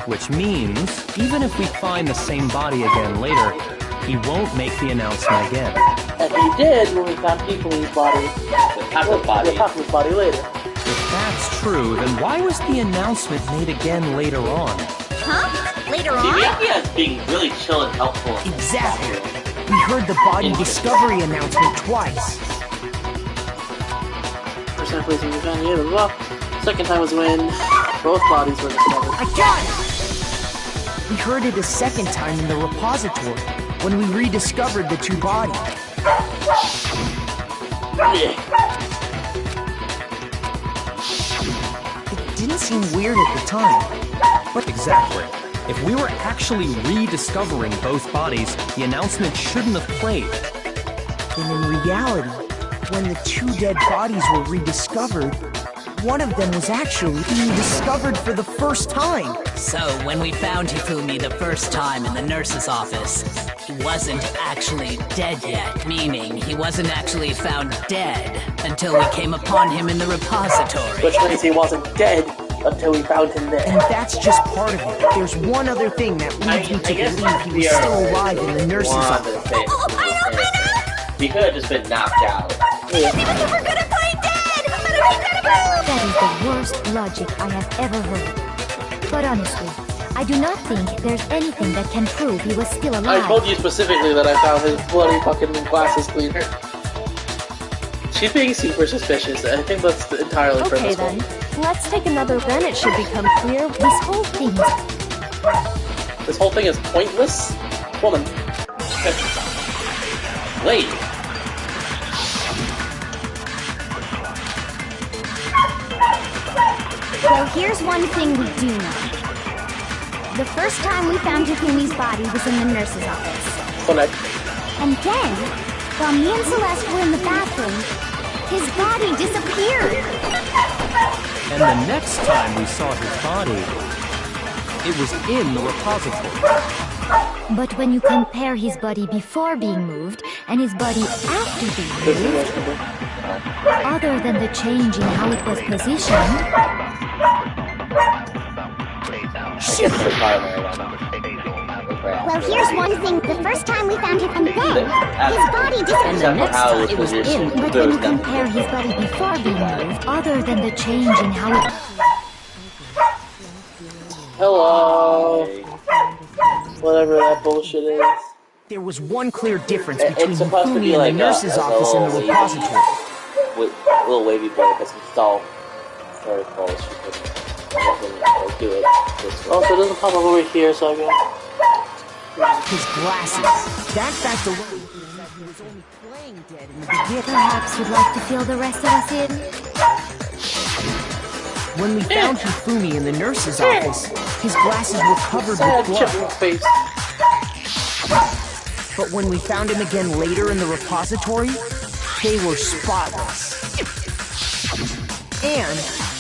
Which means, even if we find the same body again later, he won't make the announcement again. And he did when we found Hifumi's body. Taka's body later. If that's true, then why was the announcement made again later on? Huh? Later on? Miyagi's being really chill and helpful. Exactly. We heard the body discovery announcement twice. First time placing the found as well. Second time was when both bodies were discovered. I got it! We heard it a second time in the repository, when we rediscovered the 2 bodies. It didn't seem weird at the time. But exactly. If we were actually rediscovering both bodies, the announcement shouldn't have played. And in reality, when the 2 dead bodies were rediscovered, one of them was actually being discovered for the first time. So, when we found Hifumi the first time in the nurse's office, he wasn't actually dead yet, meaning he wasn't actually found dead until we came upon him in the repository. Which means he wasn't dead until we found him there. And that's just part of it. There's one other thing that leads me to believe he was still alive in the nurse's office. He could have just been knocked out. That is the worst logic I have ever heard. But honestly, I do not think there's anything that can prove he was still alive. I told you specifically that I found his bloody fucking glasses cleaner. She's being super suspicious. I think that's entirely Okay purposeful. then, let's take another. Then it should become clear. This whole thing is pointless? Woman. Wait. Well, here's one thing we do know. The first time we found Hifumi's body was in the nurse's office. Connect. And then, while me and Celeste were in the bathroom, his body disappeared. And the next time we saw his body, it was in the repository. But when you compare his body before being moved and his body after being moved, other than the change in how it was positioned, Well, here's one thing. The first time we found him, and then his body disappeared. and the next time it was in. But when you compare his body before being moved, other than the change in how it... Hello. Whatever that bullshit is. There was one clear difference It's between supposed to be Hifumi and like the nurse's a office and the little repository. With little wavy boy has installed very close. She could do it this way. Oh, so it doesn't pop up over here, so I go. His glasses. That fact alone proves that he was only playing dead in the beginning. Perhaps you'd like to fill the rest of us in? When we found Hifumi in the nurse's office, his glasses were covered with blood. Chipmunk face. But when we found him again later in the repository, they were spotless. And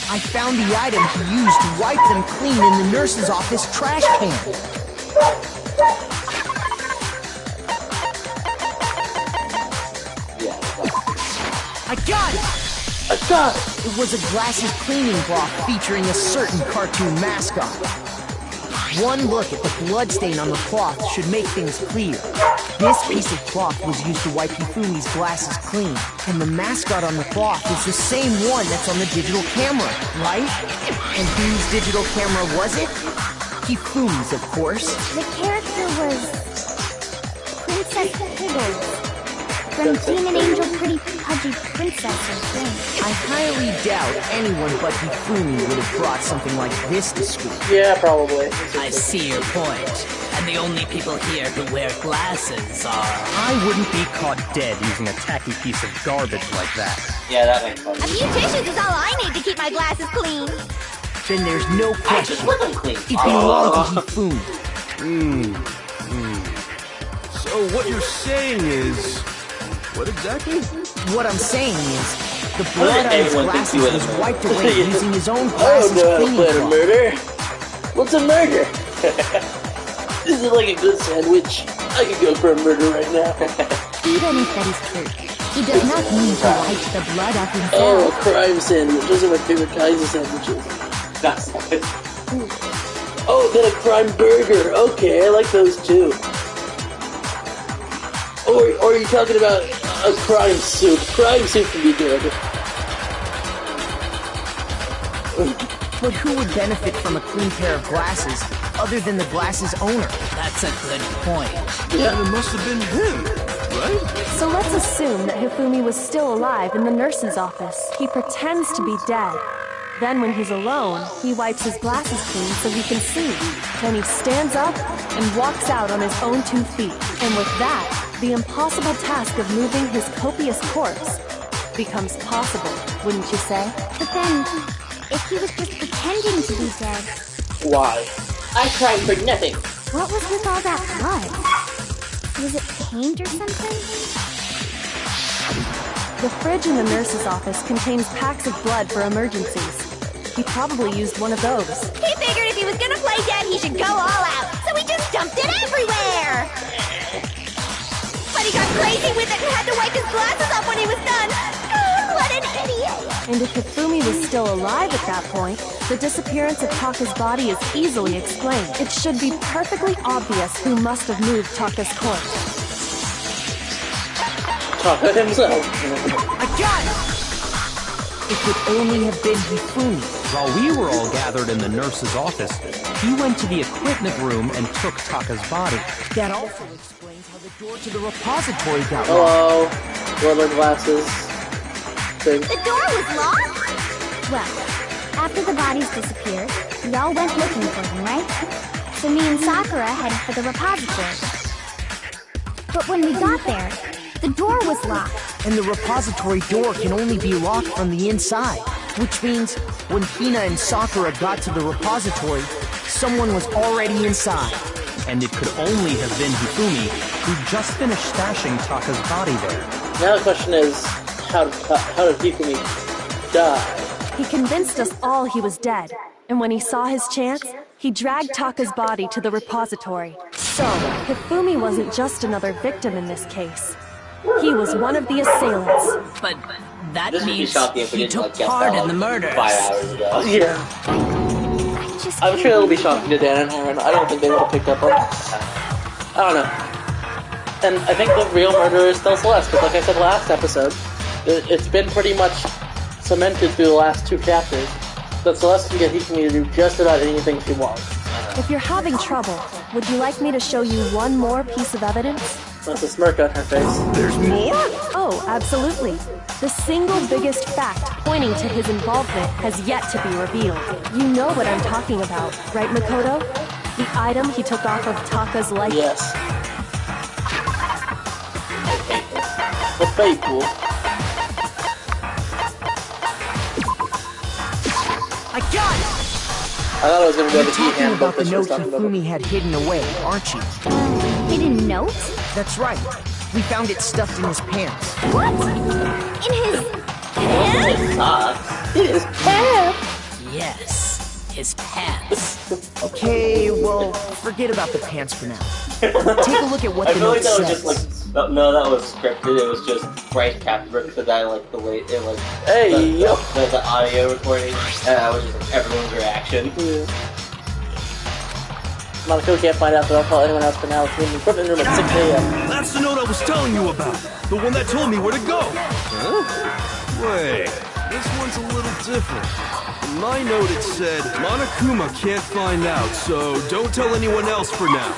I found the item he used to wipe them clean in the nurse's office trash can. I got it! I got it! It was a glasses cleaning cloth featuring a certain cartoon mascot. One look at the bloodstain on the cloth should make things clear. This piece of cloth was used to wipe Hifumi's glasses clean, and the mascot on the cloth is the same one that's on the digital camera, right? And whose digital camera was it? Hifumi's, of course. The character was Princess Piggles. From being an angel, pretty pudgy princess or thing. I highly doubt anyone but Hifumi would have brought something like this to school. Yeah, probably. I see your point. And the only people here who wear glasses are... I wouldn't be caught dead using a tacky piece of garbage like that. Yeah, that makes sense. A few tissues is all I need to keep my glasses clean. Then there's no question. Just let them clean. It belonged to Hifumi. So what you're saying is... What exactly? What I'm saying is, the blood on his glasses was wiped away using his own I glasses don't know how to cleaning plan a cloth. murder. What's a murder? This is like a good sandwich. I could go for a murder right now. Even if that is true, he does not mean to wipe the blood off himself. Oh, a crime sandwich. Those are my favorite kinds of sandwiches. That's it. Oh, then a crime burger. Okay, I like those too. Or are you talking about a crime soup? Crime soup can be good. But who would benefit from a clean pair of glasses other than the glasses owner? That's a good point. Yeah. It must have been him, right? So let's assume that Hifumi was still alive in the nurse's office. He pretends to be dead. Then when he's alone, he wipes his glasses clean so he can see. Then he stands up and walks out on his own 2 feet. And with that, the impossible task of moving his copious corpse becomes possible, wouldn't you say? But then, if he was just pretending to be dead, Why? I cried for nothing. what was with all that blood? Was it paint or something? The fridge in the nurse's office contains packs of blood for emergencies. He probably used one of those. He figured if he was gonna play dead, he should go all out, so he just dumped it everywhere! But he got crazy with it and had to wipe his glasses off when he was done! Oh, what an idiot! And if Hifumi was still alive at that point, the disappearance of Taka's body is easily explained. It should be perfectly obvious who must have moved Taka's corpse. Taka himself. I got it! It could only have been Hifumi. While we were all gathered in the nurse's office, he went to the equipment room and took Taka's body. That also explains how the door to the repository got locked. Hello. Rubber glasses. Thing. The door was locked? Well, after the bodies disappeared, we all went looking for them, right? So me and Sakura headed for the repository. But when we got there, the door was locked. And the repository door can only be locked from the inside. Which means, when Hina and Sakura got to the repository, someone was already inside. And it could only have been Hifumi, who just finished stashing Taka's body there. Now the question is, how did Hifumi die? He convinced us all he was dead, and when he saw his chance, he dragged Taka's body to the repository. So, Hifumi wasn't just another victim in this case. He was one of the assailants. But that This would be means shocking if we he didn't took like guess part that in the like murders. 5 hours ago. Yeah. I just I'm sure it'll be shocking to Dan and Aaron. I don't think they would have picked up on it. I don't know. And I think the real murderer is still Celeste, because like I said last episode, it's been pretty much cemented through the last 2 chapters that Celeste can get Hifumi to do just about anything she wants. If you're having trouble, would you like me to show you one more piece of evidence? That's a smirk on her face. There's more? Oh, absolutely. The single biggest fact pointing to his involvement has yet to be revealed. You know what I'm talking about, right, Makoto? The item he took off of Taka's life. Yes. The fate pool. I got it! I thought I was going to go You're to the talking E-hand, about but the this note was talking about Hifumi had hidden away, aren't you? hidden note? That's right. We found it stuffed in his pants. What? In his pants? it is pants. Yes, his pants. Okay, well, forget about the pants for now. Take a look at what I the feel like note that was says. just like no, that was scripted. It was just Bryce Capper, the guy like the way it like Hey, yo. the audio recording, and that was just like everyone's reaction. Yeah. Monaco can't find out, but I'll call anyone else for now. It's in the equipment room at 6 a.m. That's the note I was telling you about. The one that told me where to go. Huh? Wait, this one's a little different. In my note it said, Monokuma can't find out, so don't tell anyone else for now.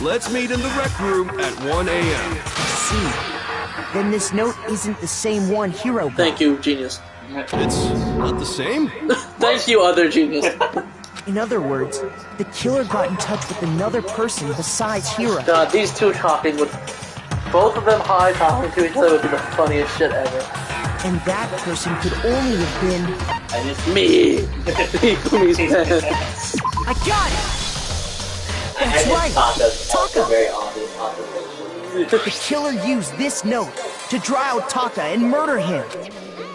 Let's meet in the rec room at 1 a.m. See, then this note isn't the same one Hero got. Thank you, genius. It's not the same? Thank you, other genius. In other words, the killer got in touch with another person besides Hero. God, these two talking with both of them high talking to each other would be the funniest shit ever. And that person could only have been... me! Hifumi's pants. I got it! That's right! Taka! Very obvious observation. The killer used this note to draw out Taka and murder him.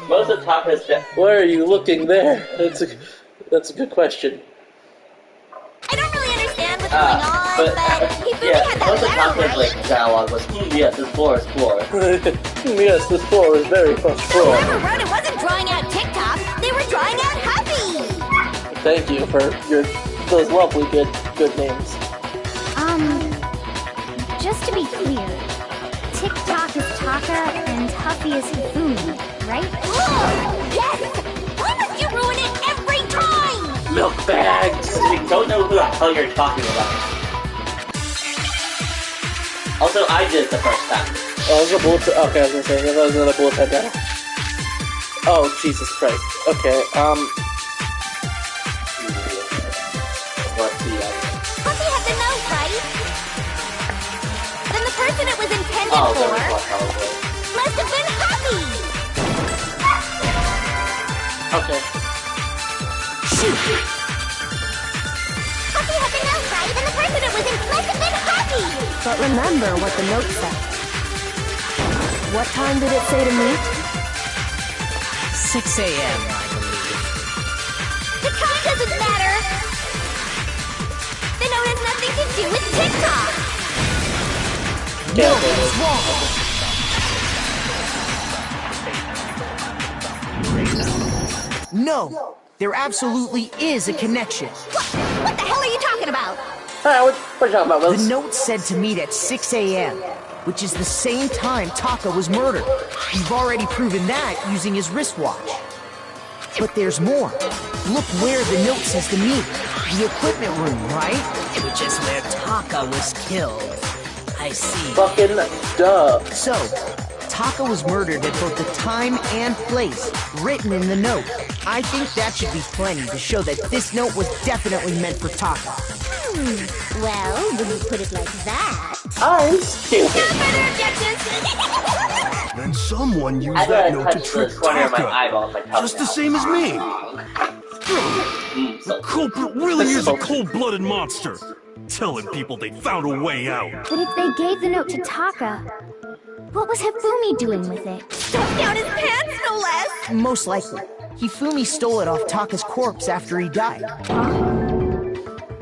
Most of Taka's death. Why are you looking there? That's a good question. I don't really understand what's going on, but Hifumi had that most of letter, Taka's right? dialogue was, yes, this floor is floor. Yes, this floor is very much floor. Whoever wrote it wasn't drawing out TikTok, they were drawing out Happy! Thank you for those lovely good names. Just to be clear, TikTok is Taka and Huffy is Hifumi, right? Yes! Why must you ruin it every time? Milk bags! We don't know who the hell you're talking about. Also, I did it the first time. Oh, it was a bullet. Okay, I was gonna say, that was another bullet head down. Oh, Jesus Christ. Okay, Let's see. Huffy had the note, right? Then the person it was intended for must have been Huffy! okay. Shoot! Huffy had the note, right? And the person it was must have been Huffy! But remember what the note said. What time did it say to meet? 6 a.m., I believe. The time doesn't matter! The note has nothing to do with TikTok! No, it's wrong! No! There absolutely is a connection. What the hell are you talking about? Alright, what are you talking about, The Willis? note said to meet at 6 a.m., which is the same time Taka was murdered. You've already proven that using his wristwatch. But there's more. Look where the note says to meet. The equipment room, right? Which is where Taka was killed. I see. Fucking duh. So, Taka was murdered at both the time and place, written in the note. I think that should be plenty to show that this note was definitely meant for Taka. Well, when you put it like that... I'm stupid. No further objections! Then someone used I that thought I note to touched trick the corner of my Taka. eyeball. My Just the same as me. The culprit really is a cold-blooded monster. Telling people they found a way out. But if they gave the note to Taka, what was Hifumi doing with it? Stuffed down his pants, no less! Most likely, Hifumi stole it off Taka's corpse after he died.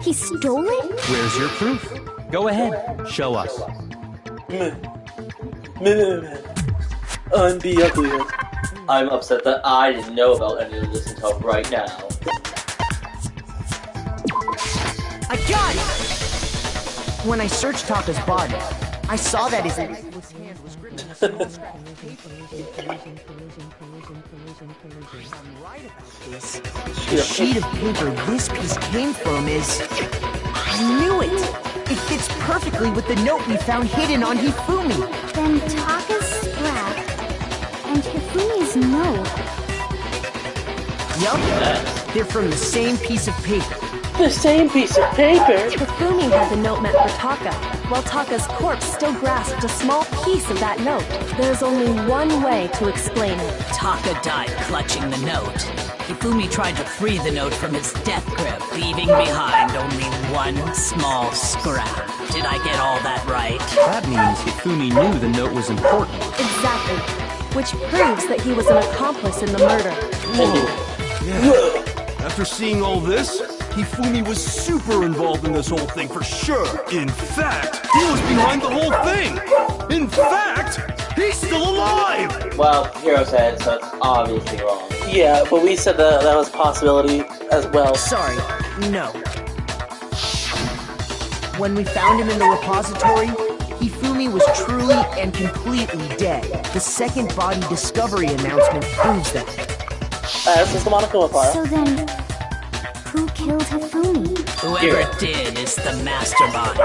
He stole it? Where's your proof? Go ahead, show us. I'm the ugly one. I'm upset that I didn't know about any of this until right now. I got it! When I searched Taka's body, I saw that his hand was gripped. I'm right about this. The sheet of paper this piece came from is... I knew it! It fits perfectly with the note we found hidden on Hifumi. Then Taka's scrap and Hifumi's note. Yup, they're from the same piece of paper. The same piece of paper? Hifumi had the note meant for Taka, while Taka's corpse still grasped a small piece of that note. There's only one way to explain it. Taka died clutching the note. Hifumi tried to free the note from its death grip, leaving behind only one small scrap. Did I get all that right? That means Hifumi knew the note was important. Exactly. Which proves that he was an accomplice in the murder. Yeah. After seeing all this, Hifumi was super involved in this whole thing for sure. In fact, he was behind the whole thing. In fact, he's still alive. Well, Hero said, so it's obviously wrong. Yeah, but we said that was a possibility as well. Sorry, no. When we found him in the repository, Hifumi was truly and completely dead. The second body discovery announcement proves that. This is the Monokuma part. So then, who killed Hifumi? Whoever did is the mastermind,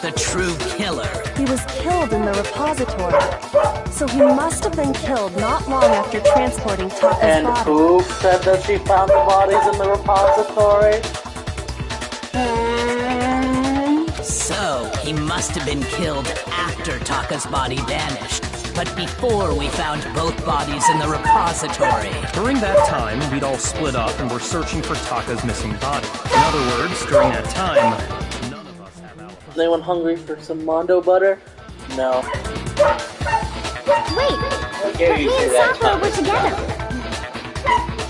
the true killer. He was killed in the repository. So he must have been killed not long after transporting Taka's And body. who said that she found the bodies in the repository? So, he must have been killed after Taka's body vanished, but before we found both bodies in the repository. During that time, we'd all split up and were searching for Taka's missing body. In other words, during that time, none of us have alpha. Is anyone hungry for some Mondo butter? No. Wait, but me and Sakura were together.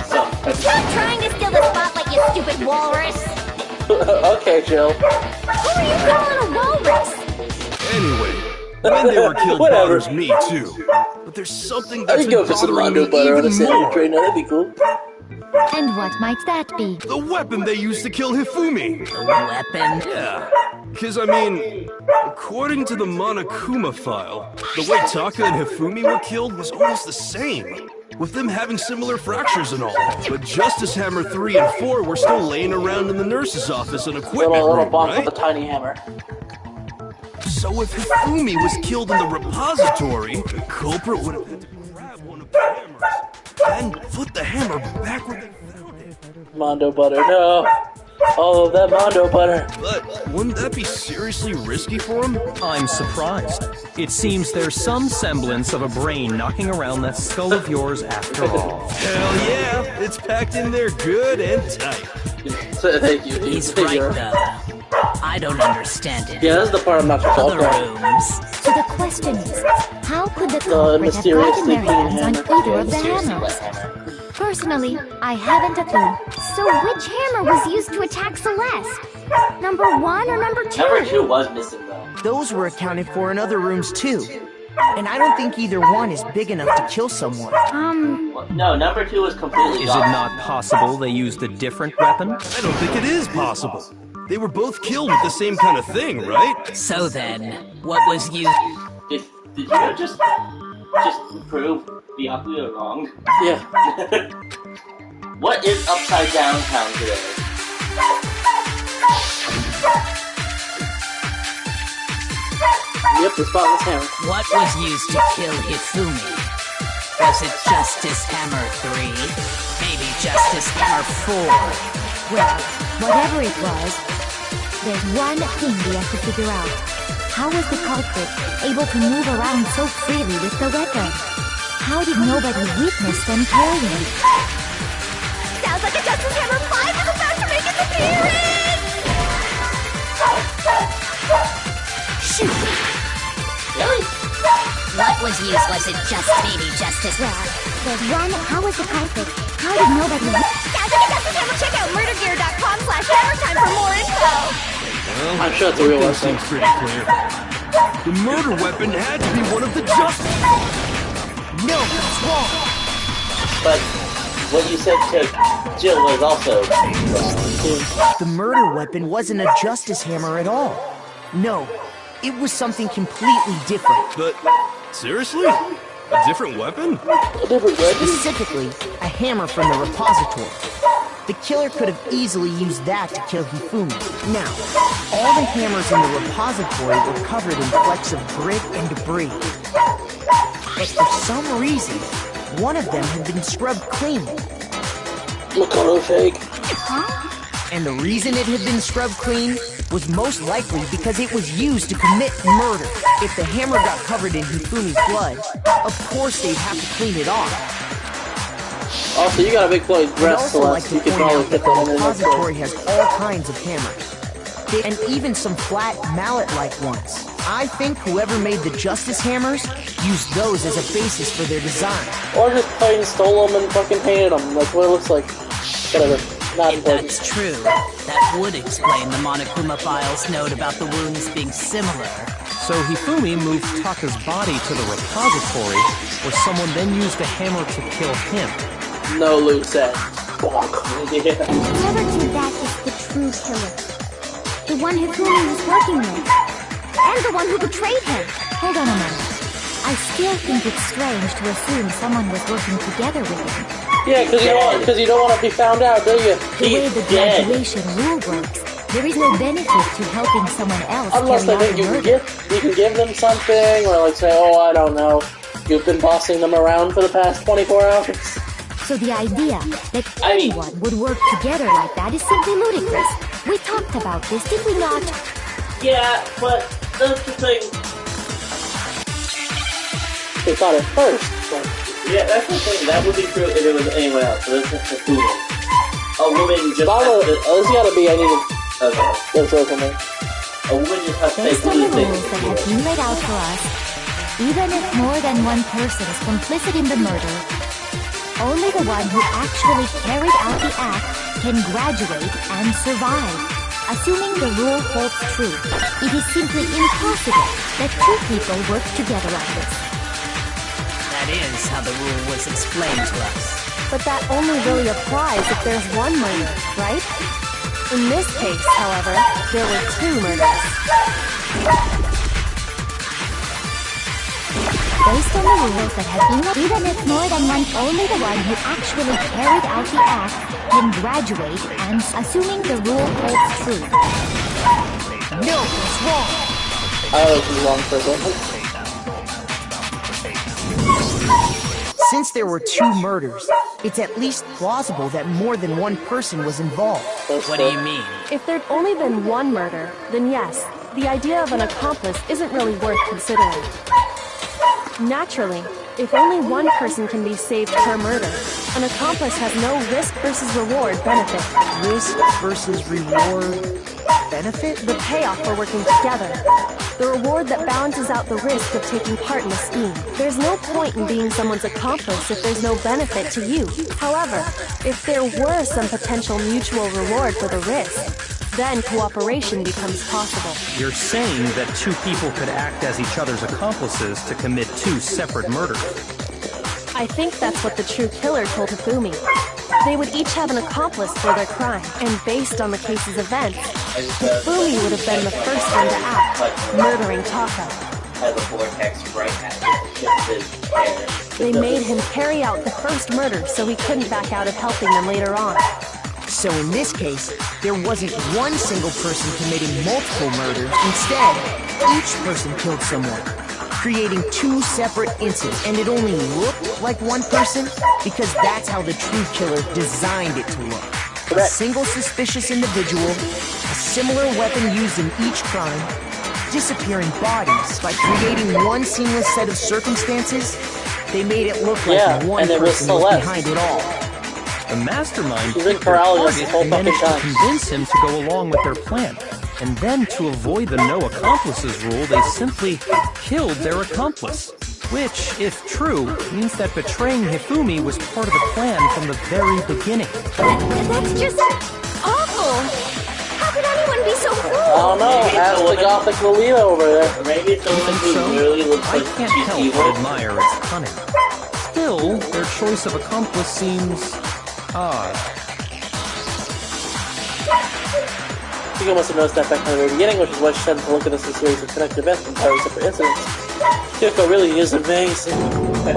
Stop trying to steal the spotlight, you stupid walrus! Okay, Jill. Who are you calling a walrus? Anyway, when they were killed Whatever. bothers me too. But there's something I that's could been go for some bothering Mondo me butter on a even sandwich more. right now. That'd be cool. And what might that be? The weapon they used to kill Hifumi. The weapon? Yeah. Because, I mean, according to the Monokuma file, the way Taka and Hifumi were killed was almost the same, with them having similar fractures and all. But Justice Hammer 3 and 4 were still laying around in the nurse's office and equipment Little room, bonk right? with a tiny hammer. So if Hifumi was killed in the repository, the culprit would have had to grab one of the hammers, then put the hammer back where they found it. Mondo butter, no. All of that Mondo butter. But wouldn't that be seriously risky for him? I'm surprised. It seems there's some semblance of a brain knocking around that skull of yours after all. Hell yeah, it's packed in there good and tight. Thank you. He's right, though. I don't understand it. Yeah, that's the part I'm not sure Other about. rooms. So the question is, how could the culprit have mysterious gotten their sleeping hands on hammer. either of the hammers? Personally, I haven't a clue. So which hammer was used to attack Celeste? Number 1 or number 2? Number 2 was missing though. Those were accounted for in other rooms too. And I don't think either one is big enough to kill someone. No, number 2 was completely Is it gone. not possible they used a different weapon? I don't think it is possible. They were both killed with the same kind of thing, right? So then, what was used? Did you just prove Byakuya wrong? Yeah. What is upside down town today? Yep, the spotless hammer. What was used to kill Hifumi? Was it Justice Hammer 3? Maybe Justice Hammer 4? Well, whatever it was, there's one thing we have to figure out. How was the culprit able to move around so freely with the weapon? How did nobody witness them carrying it? Sounds like a Justice Hammer 5 is about to make its appearance! Shoot! Really? What was used? Was it just maybe Justice? Well, there's one. How was the culprit? How did nobody... Sounds like a Justice Hammer. Check out murdergear.com/hammertime for more info! Well, I'm sure it's a real one one. thing seems pretty clear. The murder weapon had to be one of the Justice. No, that's wrong. But what you said to Jill was also wrong. The murder weapon wasn't a Justice Hammer at all. No, it was something completely different. But seriously? A different weapon? A different weapon? Specifically, a hammer from the repository. The killer could have easily used that to kill Hifumi. Now, all the hammers in the repository were covered in flecks of grit and debris. But for some reason, one of them had been scrubbed clean. Makoto shake. And the reason it had been scrubbed clean was most likely because it was used to commit murder. If the hammer got covered in Hifumi's blood, of course they'd have to clean it off. Also, you got a big point. I'd Breast, also like Celeste. to You can point probably out fit that that the in there. repository has all kinds of hammers. And even some flat mallet-like ones. I think whoever made the Justice Hammers used those as a basis for their design. Or just plain stole them and fucking painted them. Like what it looks like. Whatever. Not If important. that's true, that would explain the Monokuma file's note about the wounds being similar. So Hifumi moved Taka's body to the repository, where someone then used a hammer to kill him. No, Luke said. Bonk. Yeah. Whoever did that is the true killer. The one Hifumi was working with. And the one who betrayed him. Hold on a moment. I still think it's strange to assume someone was working together with him. Yeah, because you don't want to be found out, do you? The way the graduation rule works, there is no benefit to helping someone else unless carry they out think the murder. you can give them something, or like say, oh, I don't know, you've been bossing them around for the past 24 hours. So the idea that anyone would work together like that is simply ludicrous. We talked about this, did we not? Yeah, but that's the thing. They thought it first. But... Yeah, that's the thing. That would be true if it was anyone else. So this is Hifumi. A woman just this gotta be, I need to... Okay. That's over me. A woman just has to say Based on the rules that have been laid out for us, even if more than one person is complicit in the murder, only the one who actually carried out the act can graduate and survive. Assuming the rule holds true, it is simply impossible that two people work together like this. That is how the rule was explained to us. But that only really applies if there's one murder, right? In this case, however, there were two murders. Based on the rules that have been, even if more than one, only the one who actually carried out the act can graduate, and assuming the rule holds true. No, it's wrong. I was wrong for a second. Since there were two murders, it's at least plausible that more than one person was involved. What do you mean? If there'd only been one murder, then yes, the idea of an accomplice isn't really worth considering. Naturally, if only one person can be saved per murder, an accomplice has no risk versus reward benefit. Risk versus reward benefit? The payoff for working together. The reward that balances out the risk of taking part in a scheme. There's no point in being someone's accomplice if there's no benefit to you. However, if there were some potential mutual reward for the risk, then cooperation becomes possible. You're saying that two people could act as each other's accomplices to commit two separate murders. I think that's what the true killer told Hifumi. They would each have an accomplice for their crime, and based on the case's events, Hifumi would have been the first one to act, murdering Taka. Has a vortex right at his hair. They made him carry out the first murder so he couldn't back out of helping them later on. So in this case, there wasn't one single person committing multiple murders. Instead, each person killed someone, creating two separate incidents. And it only looked like one person because that's how the true killer designed it to look. A single suspicious individual, a similar weapon used in each crime, disappearing bodies. By creating one seamless set of circumstances, they made it look like one person was behind it all. The mastermind picked their target and managed to convince him to go along with their plan. And then, to avoid the no accomplices rule, they simply killed their accomplice. Which, if true, means that betraying Hifumi was part of the plan from the very beginning. That's just awful! How could anyone be so cruel? I don't know, ask the Gothic Lolita over there. Maybe it's someone who really looks like I can't help but admire its cunning. Still, their choice of accomplice seems odd. Chico must have noticed that back from the very beginning, which is why she decided to look at this as a series of connected events and entirely separate incidents. Chico really is amazing.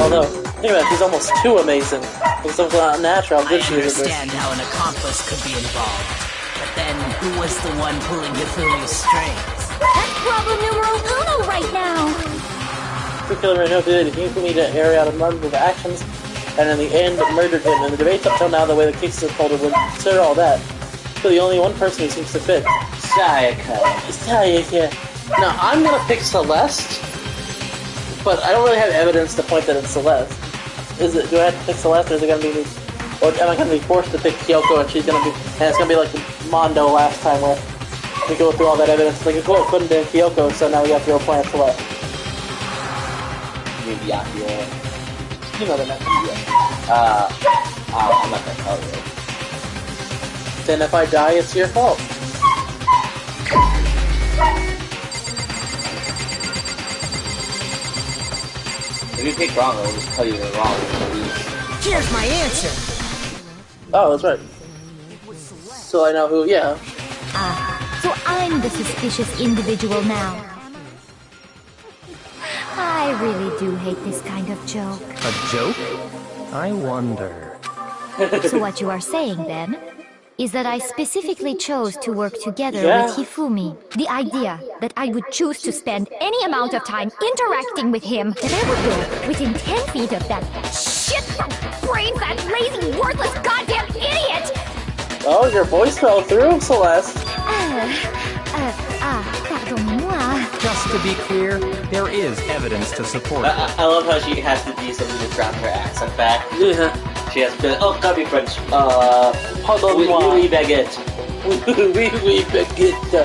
Although, think about it, she's almost too amazing. It's almost not natural how good she is at this. I understand how an accomplice could be involved, but then who was the one pulling Hifumi's strings? That's problem numero uno right now! The killer right now did Hifumi to carry out a number of actions, and in the end murdered him. And the debates up till now, the way the cases are told, would consider all that. So the only one person who seems to fit. Sayaka. Now, I'm gonna pick Celeste, but I don't really have evidence to point that it's Celeste. Do I have to pick Celeste, or is it gonna be me? Or am I gonna be forced to pick Kyoko, and she's gonna be, and it's gonna be like Mondo last time where we go through all that evidence. Like, oh, it couldn't be Kyoko, so now we have to go plant Celeste. Maybe Akio. You know that. I'm not gonna tell you. Then if I die, it's your fault. If you pick wrong, I'll just tell you you're wrong. Here's my answer. Oh, that's right. So I know who, yeah. So I'm the suspicious individual now. I really do hate this kind of joke. A joke? I wonder. So what you are saying, then, is that I specifically chose to work together with Hifumi. The idea that I would choose to spend any amount of time interacting with him, that I would go within 10 feet of that shit-brain fat, lazy, worthless, goddamn idiot! Oh, your voice fell through, Celeste. Pardon-moi. Just to be clear, there is evidence to support it. I love how she has to do something to drop her accent back. Yeah. She has to, oh, copy French. Pardon-moi. Oui, baguette. Oui, baguette.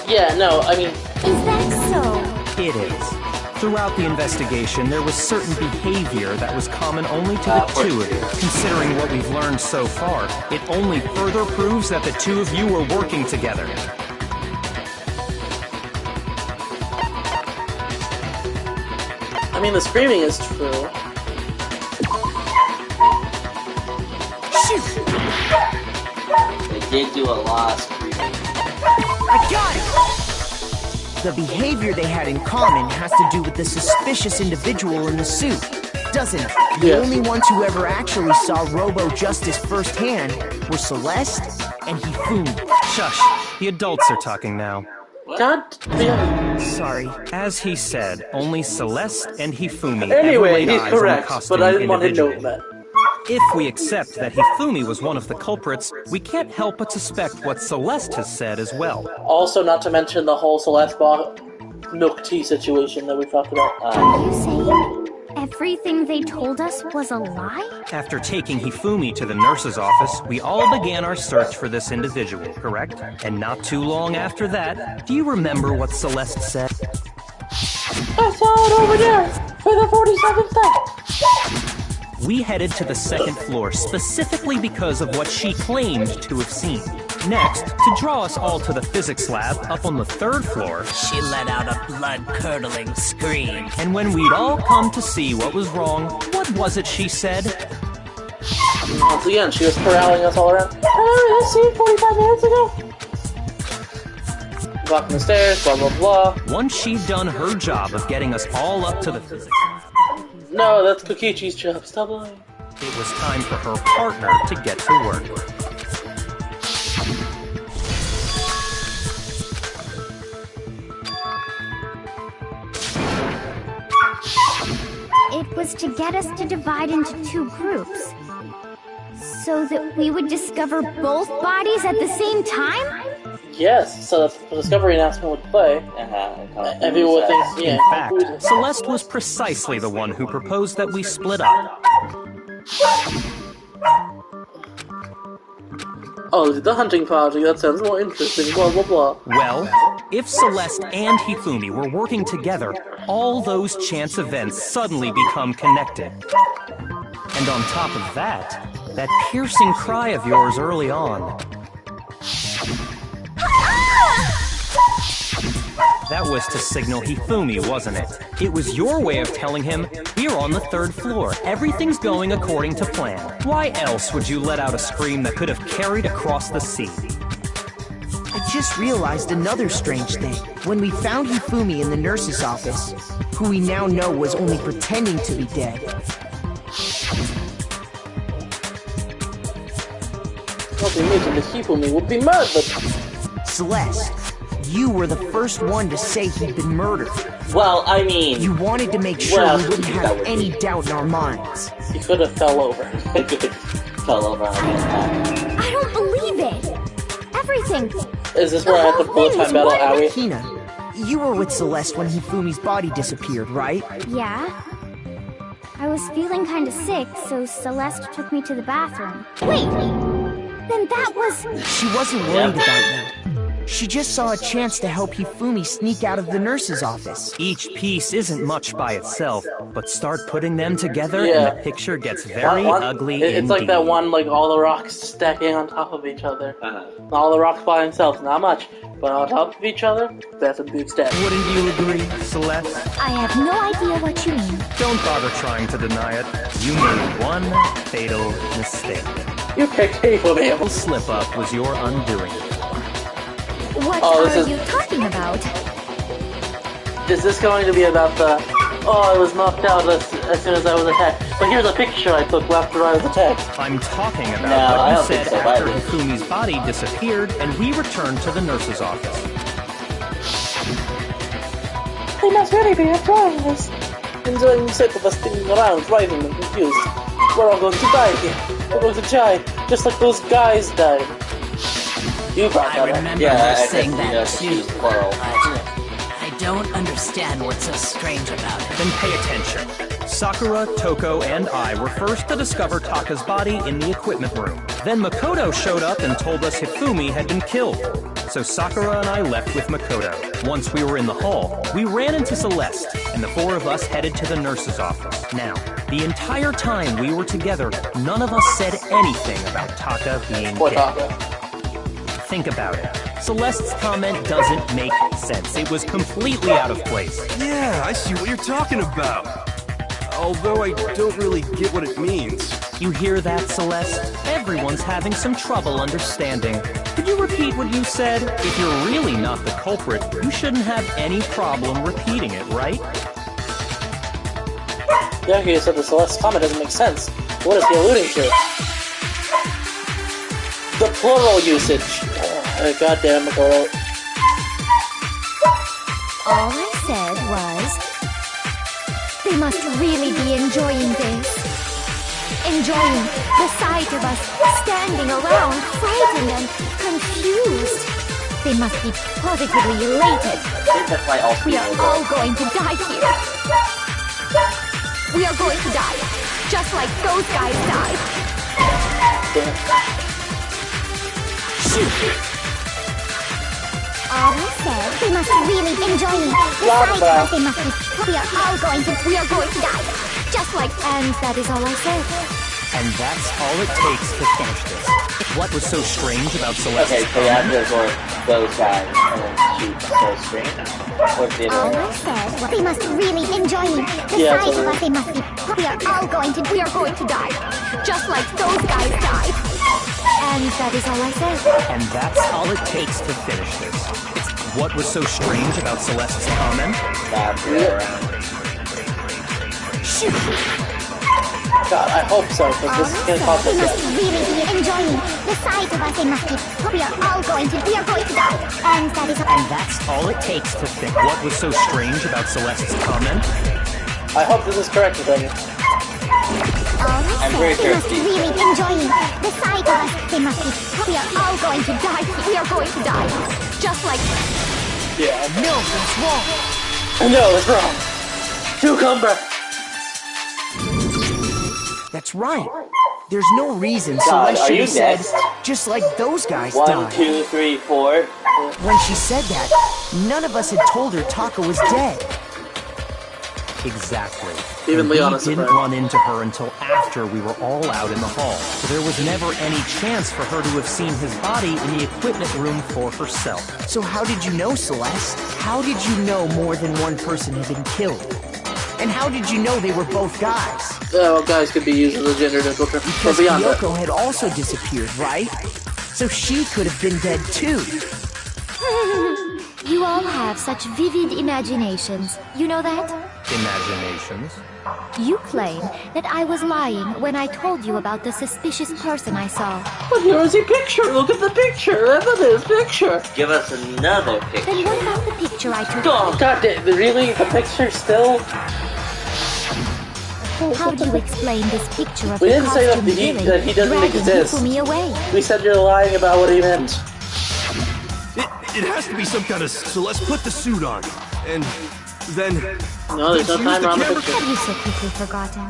Yeah, no, I mean... Is that so? It is. Throughout the investigation, there was certain behavior that was common only to the two of you. Considering what we've learned so far, it only further proves that the two of you were working together. I mean, the screaming is true. Shoot! They did do a lot of screaming. I got it! The behavior they had in common has to do with the suspicious individual in the suit, doesn't it? The only ones who ever actually saw Robo-Justice firsthand were Celeste and Hifumi. Shush, the adults are talking now. God damn. Sorry. As he said, only Celeste and Hifumi Anyway, ever laid he's eyes on the correct, costume but I didn't want to individual. note that. If we accept that Hifumi was one of the culprits, we can't help but suspect what Celeste has said as well. Also, not to mention the whole Celeste milk tea situation that we talked about. Are you saying everything they told us was a lie? After taking Hifumi to the nurse's office, we all began our search for this individual, correct? And not too long after that, do you remember what Celeste said? I saw it over there for the 47th time. We headed to the second floor specifically because of what she claimed to have seen. Next, to draw us all to the physics lab up on the third floor, She let out a blood-curdling scream. and when we'd all come to see what was wrong, what was it she said? Once again, she was corralling us all around. I remember this scene 45 minutes ago. Walking the stairs, blah blah blah. Once she'd done her job of getting us all up to the physics lab, No, that's Kokichi's job. Stop lying. it was time for her partner to get to work. It was to get us to divide into two groups, so that we would discover both bodies at the same time? Yes, so the Discovery announcement would play. And people would think, yeah. In fact, Celeste was precisely the one who proposed that we split up. Oh, the hunting party, that sounds more interesting, blah blah blah. Well, if Celeste and Hifumi were working together, all those chance events suddenly become connected. And on top of that, that piercing cry of yours early on. That was to signal Hifumi, wasn't it? It was your way of telling him, we're on the third floor, everything's going according to plan. Why else would you let out a scream that could have carried across the sea? I just realized another strange thing. When we found Hifumi in the nurse's office, who we now know was only pretending to be dead. Not to mention the Hifumi would be murdered. Celeste, you were the first one to say he'd been murdered. Well, I mean... You wanted to make sure we wouldn't have any doubt in our minds. He could have fell over. Fell over on his back. I don't believe it! Everything! Is this where I have to bullet time battle Aoi? Hina, you were with Celeste when Hifumi's body disappeared, right? Yeah. I was feeling kinda sick, so Celeste took me to the bathroom. Wait! Then that was... She wasn't worried about you. She just saw a chance to help Hifumi sneak out of the nurse's office. Each piece isn't much by itself, but start putting them together and the picture gets very ugly It's indeed. like that one, like all the rocks stacking on top of each other. All the rocks by themselves, not much, but on top of each other, that's a big step. Wouldn't you agree, Celeste? I have no idea what you mean. Don't bother trying to deny it. You made one fatal mistake. You picked Hifumi. The slip-up was your undoing. What are you talking about? Is this going to be about the... Oh, I was knocked out as soon as I was attacked. But here's a picture I took after I was attacked. I'm talking about No, what I you don't said think so, after either. Hifumi's body disappeared and we returned to the nurse's office. They must really be enjoying this. Enjoying the sight of us spinning around, driving and confused. We're all going to die here. We're going to die, just like those guys died. You brought I that up. remember Yeah, her I saying think that she too. used plural. I don't understand what's so strange about it. Then pay attention. Sakura, Toko, and I were first to discover Taka's body in the equipment room. Then Makoto showed up and told us Hifumi had been killed. So Sakura and I left with Makoto. Once we were in the hall, we ran into Celeste, and the four of us headed to the nurse's office. Now, the entire time we were together, none of us said anything about Taka being Poor dead. Taka. Think about it. Celeste's comment doesn't make sense. It was completely out of place. Yeah, I see what you're talking about. Although I don't really get what it means. You hear that, Celeste? Everyone's having some trouble understanding. Could you repeat what you said? If you're really not the culprit, you shouldn't have any problem repeating it, right? Yeah, he said the Celeste comment doesn't make sense. What is he alluding to? The plural usage. Goddamn, Makoto. All I said was, they must really be enjoying this. Enjoying the sight of us standing around, frightened and confused. They must be positively elated. I think that's why all We people are go. all going to die here. We are going to die, just like those guys died. Shoot! All I said, they must really enjoying the sight of us. They must be. We are going to die, just like. And that is all I said. And that's all it takes to finish this. What was so strange about Celeste's Okay, so you have to ignore those guys and then shoot so strange. What's the All other I one? said was they must really enjoying the Yeah, sight of totally. us. They must be. We are going to die, just like those guys died. And that is all I said. And that's all it takes to finish this. It's what was so strange about Celeste's comment? That's the other round. Shoot! God, I hope so, because this is gonna pop They up must again. really be enjoying the sight of us. They must be. We are going to die. And that is all. And that's all it takes to finish. What was so strange about Celeste's comment? I hope this is correct, Nathaniel. All I I'm said, very they sure must it's really enjoying the sight of us. They must be. We are all going to die. We are going to die, just like. Yeah. No, that's wrong. No, it's wrong. Cucumber. That's right. There's no reason God, Celeste are should you have said, next? just like those guys 1, died. 2, 3, 4. When she said that, none of us had told her Taka was dead. Exactly. Even And Leon we is didn't surprised. run into her until after we were all out in the hall. So there was never any chance for her to have seen his body in the equipment room for herself. So how did you know, Celeste? How did you know more than one person had been killed? And how did you know they were both guys? Well, guys could be used as a gender neutral term. But Because beyond that. Kyoko had also disappeared, right? So she could have been dead too. You all have such vivid imaginations. You know that? Imaginations. You claim that I was lying when I told you about the suspicious person I saw. But here is a picture. Look at the picture. Look at this picture. Give us another Then picture. what about the picture I took? Oh, God damn. Really? The picture still? How do you explain this picture of We the didn't say that costumed he- villain that he doesn't dragging exist. Hifumi away? We said you're lying about what he meant. It has to be some kind of... So let's put the suit on. And then... No, there's no let's use time the around the camera- picture. Have you so quickly forgotten?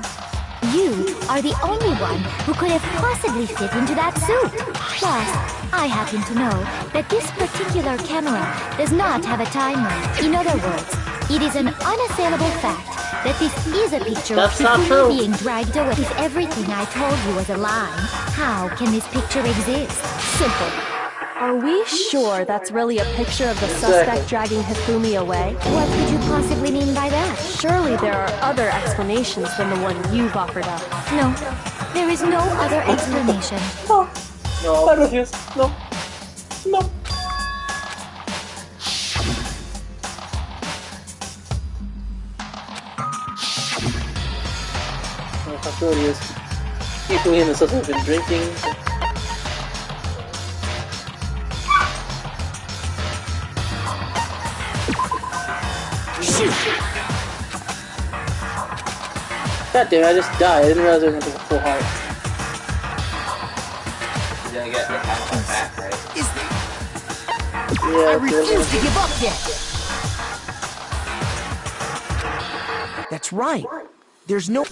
You are the only one who could have possibly fit into that suit. Plus, I happen to know that this particular camera does not have a timer. In other words, it is an unassailable fact that this is a picture That's of not Hifumi true. being dragged away. If everything I told you was a lie, how can this picture exist? Simple. Are we sure that's really a picture of the suspect dragging Hifumi away? What could you possibly mean by that? Surely there are other explanations than the one you've offered up. No, there is no other explanation. No, I refuse. No. No. possibility is Hifumi and the suspect have been drinking. Shoot! God damn it, I just died. I didn't realize I was going to take a full heart. You're gonna get the half back, right? I refuse to give up yet! That's right. There's no...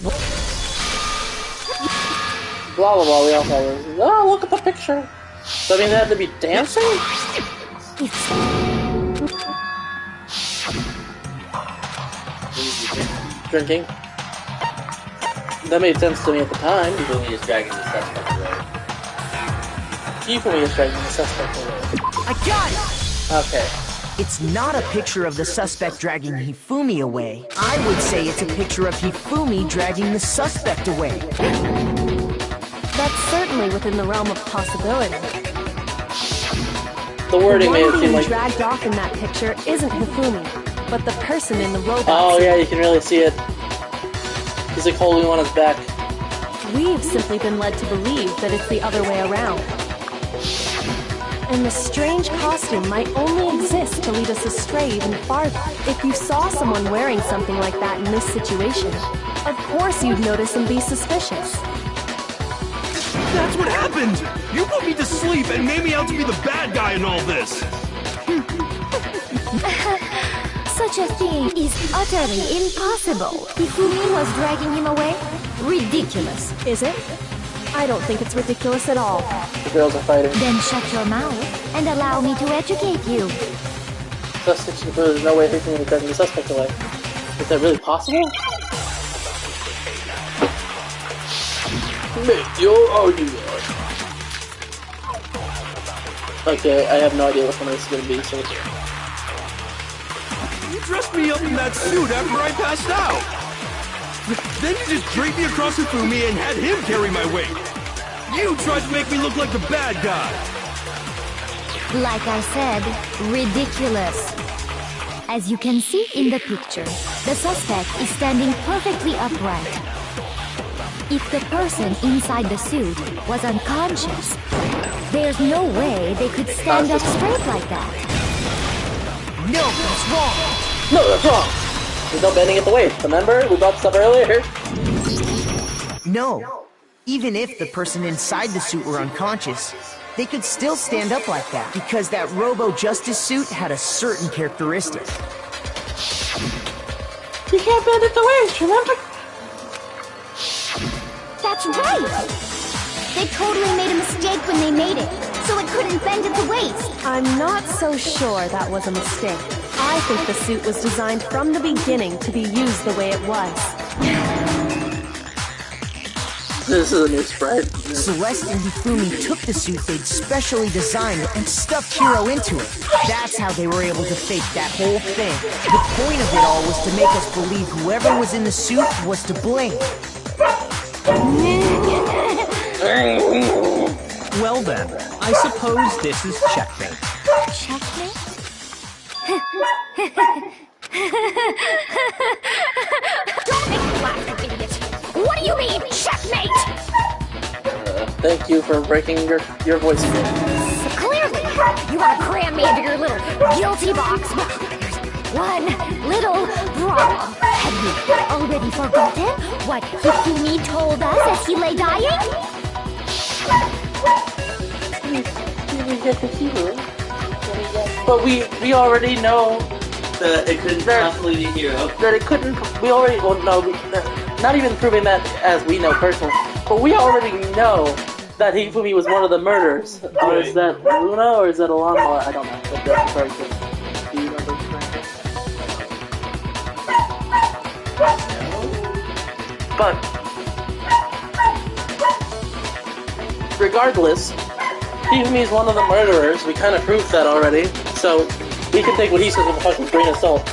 Blah blah blah, we all thought it was... Oh, look at the picture! So I mean, they had to be dancing? Drinking. That made sense to me at the time. Hifumi is dragging the suspect away. Hifumi is dragging the suspect away. I got it! Okay. It's not a picture of the suspect dragging Hifumi away. I would say it's a picture of Hifumi dragging the suspect away. That's certainly within the realm of possibility. The wording made it seem being like... dragged off in that picture isn't Hifumi, but the person in the robot Oh suit. yeah, you can really see it. He's like holding on his back. We've simply been led to believe that it's the other way around. And the strange costume might only exist to lead us astray even farther. If you saw someone wearing something like that in this situation, of course you'd notice and be suspicious. That's what happened! You put me to sleep and made me out to be the bad guy in all this! Such a thing is utterly impossible. Hifumi was dragging him away? Ridiculous. Is it? I don't think it's ridiculous at all. The girls are fighting. Then shut your mouth and allow me to educate you. There's no way Hifumi was dragging the suspect away. Is that really possible? Make your argument. Okay, I have no idea what one of this is going to be, so... You dressed me up in that suit after I passed out! Then you just draped me across Hifumi and had him carry my weight! You tried to make me look like the bad guy! Like I said, ridiculous. As you can see in the picture, the suspect is standing perfectly upright. If the person inside the suit was unconscious, there's no way they could stand up straight like that. No, that's wrong! No, that's wrong! There's no bending at the waist, remember? We brought this up earlier. No. Even if the person inside the suit were unconscious, they could still stand up like that, because that Robo-Justice suit had a certain characteristic. You can't bend at the waist, remember? That's right! They totally made a mistake when they made it, so it couldn't bend at the waist. I'm not so sure that was a mistake. I think the suit was designed from the beginning to be used the way it was. This is a new sprite. Celeste and Hifumi took the suit they'd specially designed and stuffed Hiro into it. That's how they were able to fake that whole thing. The point of it all was to make us believe whoever was in the suit was to blame. Well then, I suppose this is checkmate. Checkmate? Don't make me laugh, you idiot! What do you mean, checkmate? Thank you for breaking your voice. So clearly, you want to cram me into your little guilty box. Well, there's one little problem. Have you already forgotten what Hifumi told us as he lay dying? But we already know that it couldn't possibly be Hiro. That it couldn't. We already know. Not even proving that as we know personally, but we already know that Hifumi was one of the murderers. Or is that Luna or is that Alana? I don't know. But that's very good. Do you remember? But regardless, Hifumi is one of the murderers. We kind of proved that already, so we can take what he says with a fucking grain of salt.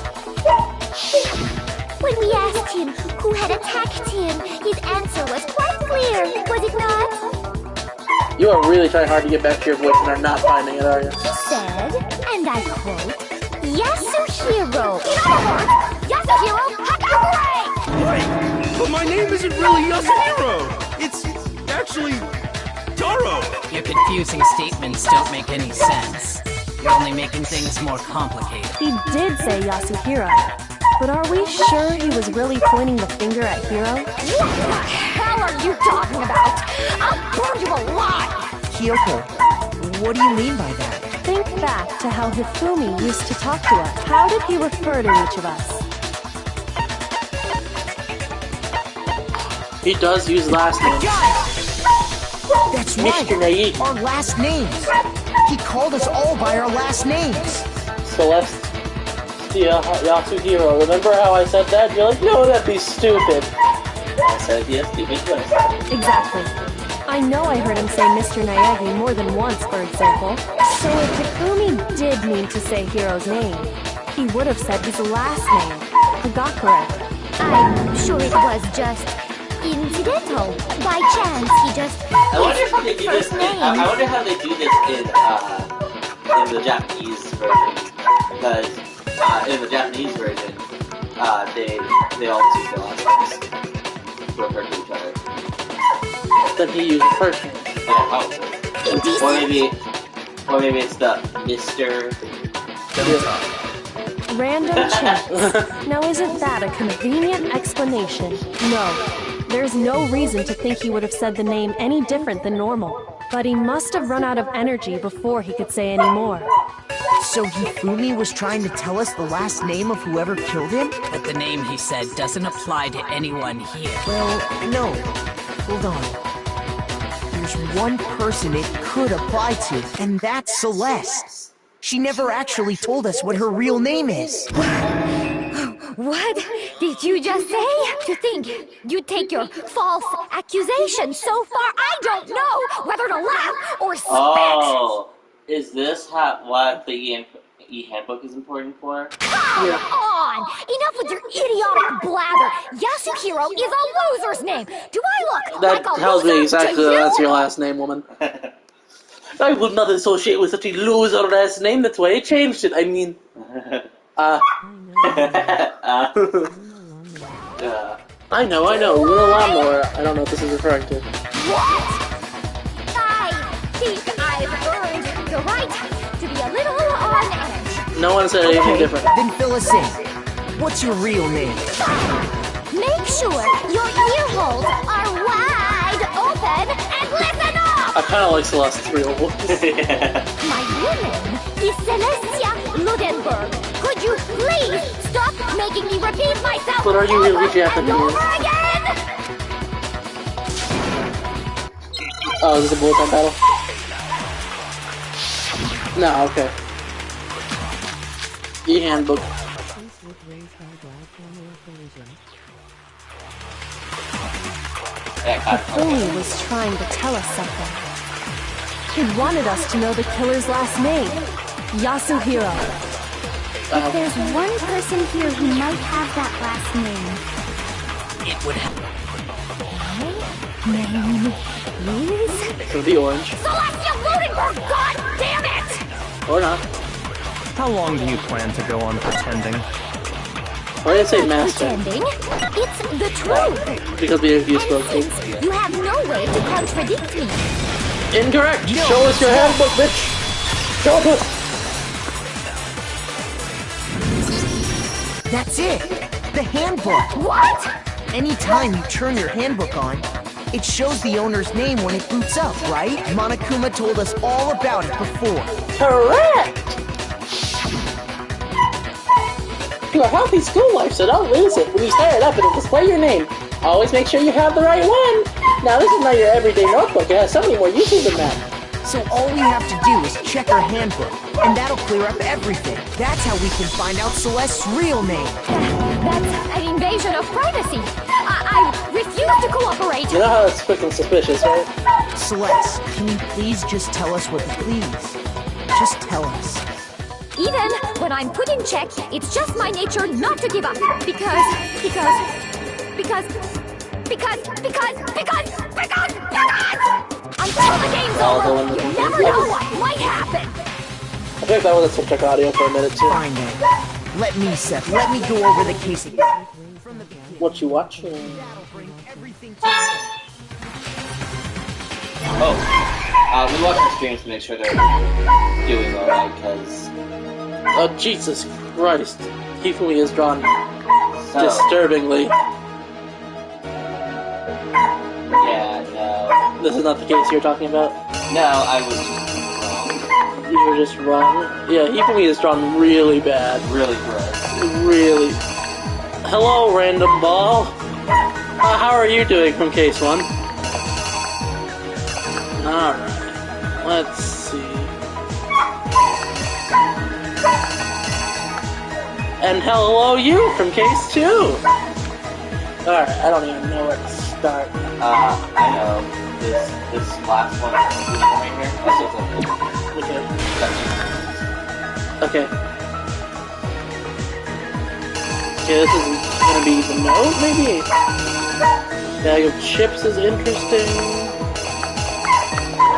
When we asked him who had attacked him, his answer was quite clear, was it not? You are really trying hard to get back to your voice and are not finding it, are you? He said, and I quote, Yasuhiro! Yasuhiro Hakagure! Wait! But my my name isn't really Yasuhiro! It's actually Taro! Your confusing statements don't make any sense. You're only making things more complicated. He did say Yasuhiro. But are we sure he was really pointing the finger at Hiro? What the hell are you talking about? I'll burn you alive! Kyoko, what do you mean by that? Think back to how Hifumi used to talk to us. How did he refer to each of us? He does use last names. That's right, Mr. Naive. our last names. He called us all by our last names. Celeste, Yasuhiro. Remember how I said that? You're like, no, that'd be stupid. I said yes, stupid twice. Exactly. I know I heard him say Mr. Nayagi more than once, for example. So if Hifumi did mean to say Hiro's name, he would have said his last name, Hagakure. I'm sure it was just incidental. By chance, he just I wonder how they do this. first name. I wonder how they do this in the Japanese version, because in the Japanese version, they all use their last names to refer to each other. Then he used person. Yeah, oh. Or maybe it's the Mr. Random chance. Now isn't that a convenient explanation? No. There's no reason to think he would have said the name any different than normal. But he must have run out of energy before he could say any more. So Hifumi was trying to tell us the last name of whoever killed him? But the name he said doesn't apply to anyone here. Well, no. Hold on. There's one person it could apply to, and that's Celeste. She never actually told us what her real name is. What did you just say? To think you'd take your false accusation so far, I don't know whether to laugh or spit. Oh, is this what the e-handbook is important for? Come on! Enough with your idiotic blather. Yasuhiro is a loser's name. Do I look That like a tells loser me exactly to you? that's your last name, woman. I would not associate with such a loser last name, that's why I changed it. I mean, I know, little lawnmower. I don't know what this is referring to. What? I think I've earned the right to be a little on edge. No one said anything different. Then fill us in. What's your real name? Make sure your ear holes are wide open and listen up! I kind of like Celeste's real voice. My real name is Celestia Ludenberg. Could you please stop making me repeat myself But are you really over and Japanese? over again? Oh, is this a bullet time battle? No, okay. E-handbook. Hifumi was trying to tell us something. He wanted us to know the killer's last name, Yasuhiro. If there's one person here who might have that last name, It would have. my name is Could be orange. Celestia Ludenberg. God damn it! Or not. How long do you plan to go on pretending? Why did I say master? Pretending, it's the truth. Because we have used both. Since you have no way to contradict me. Incorrect! Show us your handbook, bitch! Show us! That's it! The handbook! What? Anytime you turn your handbook on, it shows the owner's name when it boots up, right? Monokuma told us all about it before. Correct! To a healthy school life, so don't lose it. When you start it up, it'll display your name. Always make sure you have the right one. Now, this is not your everyday notebook. It has so many more uses than that. So all we have to do is check our handbook, and that'll clear up everything. That's how we can find out Celeste's real name. That's an invasion of privacy. I refuse to cooperate. You know how that's freaking suspicious, right? Celeste, can you please just tell us what please? Just tell us. Even when I'm put in check, it's just my nature not to give up. Because until the game's over, you never know what might happen. I think that was a check audio for a minute, too. Fine then. Let me go over the case again. What you watching? We watch the streams to make sure they're doing alright, because... Oh, Jesus Christ. Hifumi is drawn disturbingly. Yeah, no. This is not the case you're talking about? No, I was wrong. You were just wrong? Yeah, Hifumi is drawn really bad. Really gross. Really. Hello, random ball. How are you doing from case 1? Alright. Let's see. And hello, you from case 2. Alright, I don't even know where to start. I know. This last one right here. Okay. Okay, this is gonna be the note, maybe? Bag of chips is interesting.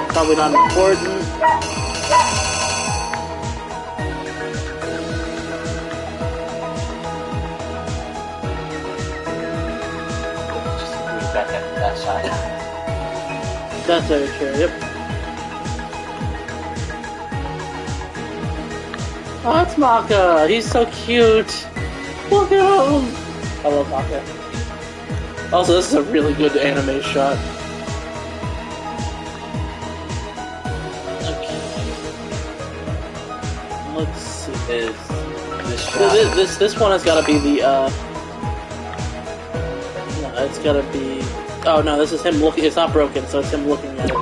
Probably not important. That shot. That's very true, yep. Oh, that's Maka! He's so cute! Look at him! I love Maka. Also, this is a really good anime shot. Okay. Let's see. Is this shot? This one has gotta be the, no, it's gotta be... Oh no, this is him looking. It's not broken, so it's him looking at it.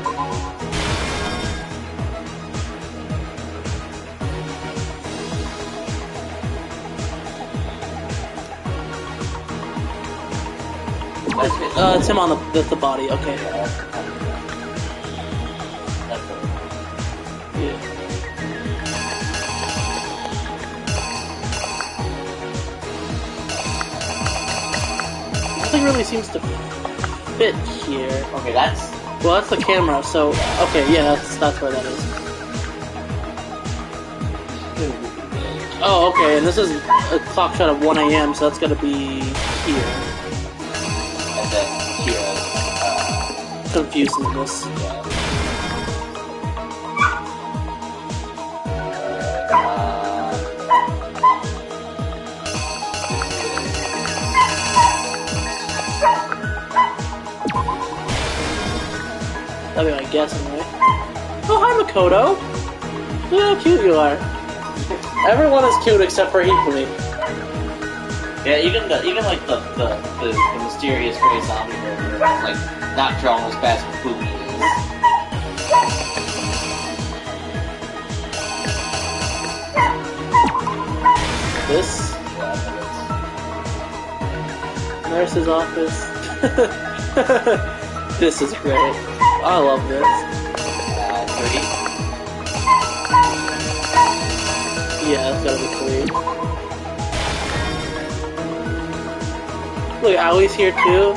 It's him on the body. Okay. Yeah. Nothing really seems to fit here. Okay, that's... Well, that's the camera, so... Okay, yeah, that's where that is. Oh, okay, and this is a clock shot of 1 AM, so that's gotta be here. And then here, confusingness. That'd be my guessing, right? Oh, hi, Makoto! Look how cute you are. Everyone is cute except for Hifumi. Yeah, even like the mysterious gray zombie burger is like not drawn as fast as Hifumi is. This nurse's office. This is great. I love this. 30. Yeah, that's gotta be 3. Look, Aoi's here too.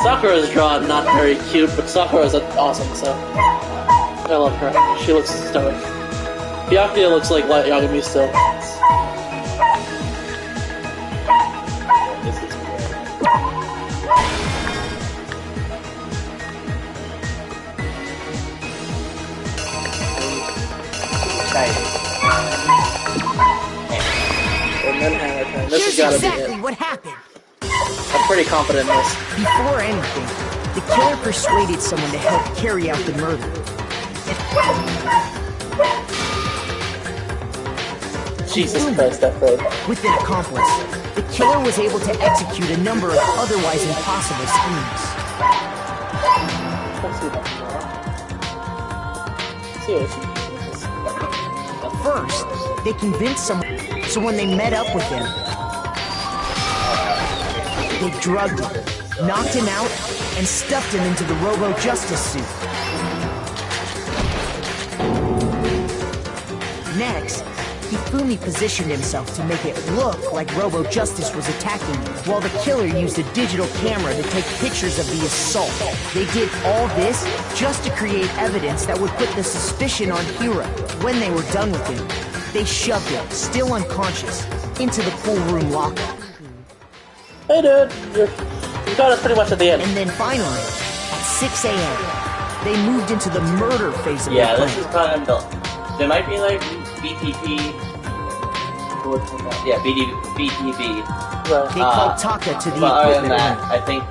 Sakura's drawn not very cute, but Sakura's awesome, so I love her. She looks stoic. Byakuya looks like Light Yagami still. This is great. And then Hammer Time. This has Here's gotta exactly be it. what happened. I'm pretty confident in this. Before anything, the killer persuaded someone to help carry out the murder. Jesus Christ, that played. With an accomplice, the killer was able to execute a number of otherwise impossible schemes. Let's see that more. See what First, they convinced someone, so when they met up with him, they drugged him, knocked him out, and stuffed him into the Robo-Justice suit. Next, Hifumi positioned himself to make it look like Robo-Justice was attacking him, while the killer used a digital camera to take pictures of the assault. They did all this just to create evidence that would put the suspicion on Hira. When they were done with him, they shoved him, still unconscious, into the pool room locker. Hey dude, you got us pretty much at the end. And then finally, at 6 AM, they moved into the murder phase of their plan. This is kind of there might be like BTP. Yeah, BTB. They called Taka to the but other than equipment that, room. I think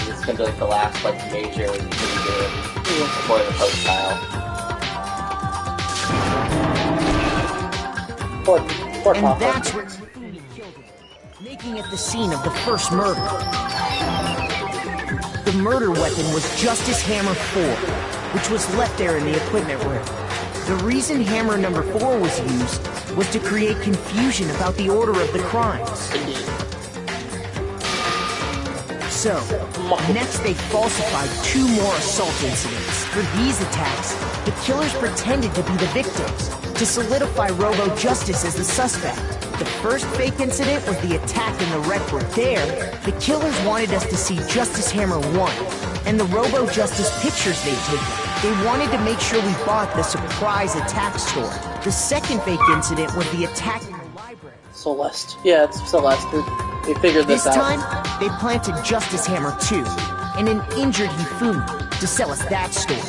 this is going to be like the last like major mini game before the post style. And that's where Hifumi killed him, making it the scene of the first murder. The murder weapon was Justice Hammer 4, which was left there in the equipment room. The reason Hammer number 4 was used was to create confusion about the order of the crimes. So, next they falsified 2 more assault incidents. For these attacks, the killers pretended to be the victims, to solidify Robo Justice as the suspect. The first fake incident was the attack in the rec room. There, the killers wanted us to see Justice Hammer 1, and the Robo Justice pictures they'd taken. They wanted to make sure we bought the surprise attack store. The second fake incident was the attack in the library. Celeste. Yeah, it's Celeste. They figured this out. This time, they planted Justice Hammer 2 and an injured Hifumi to sell us that story.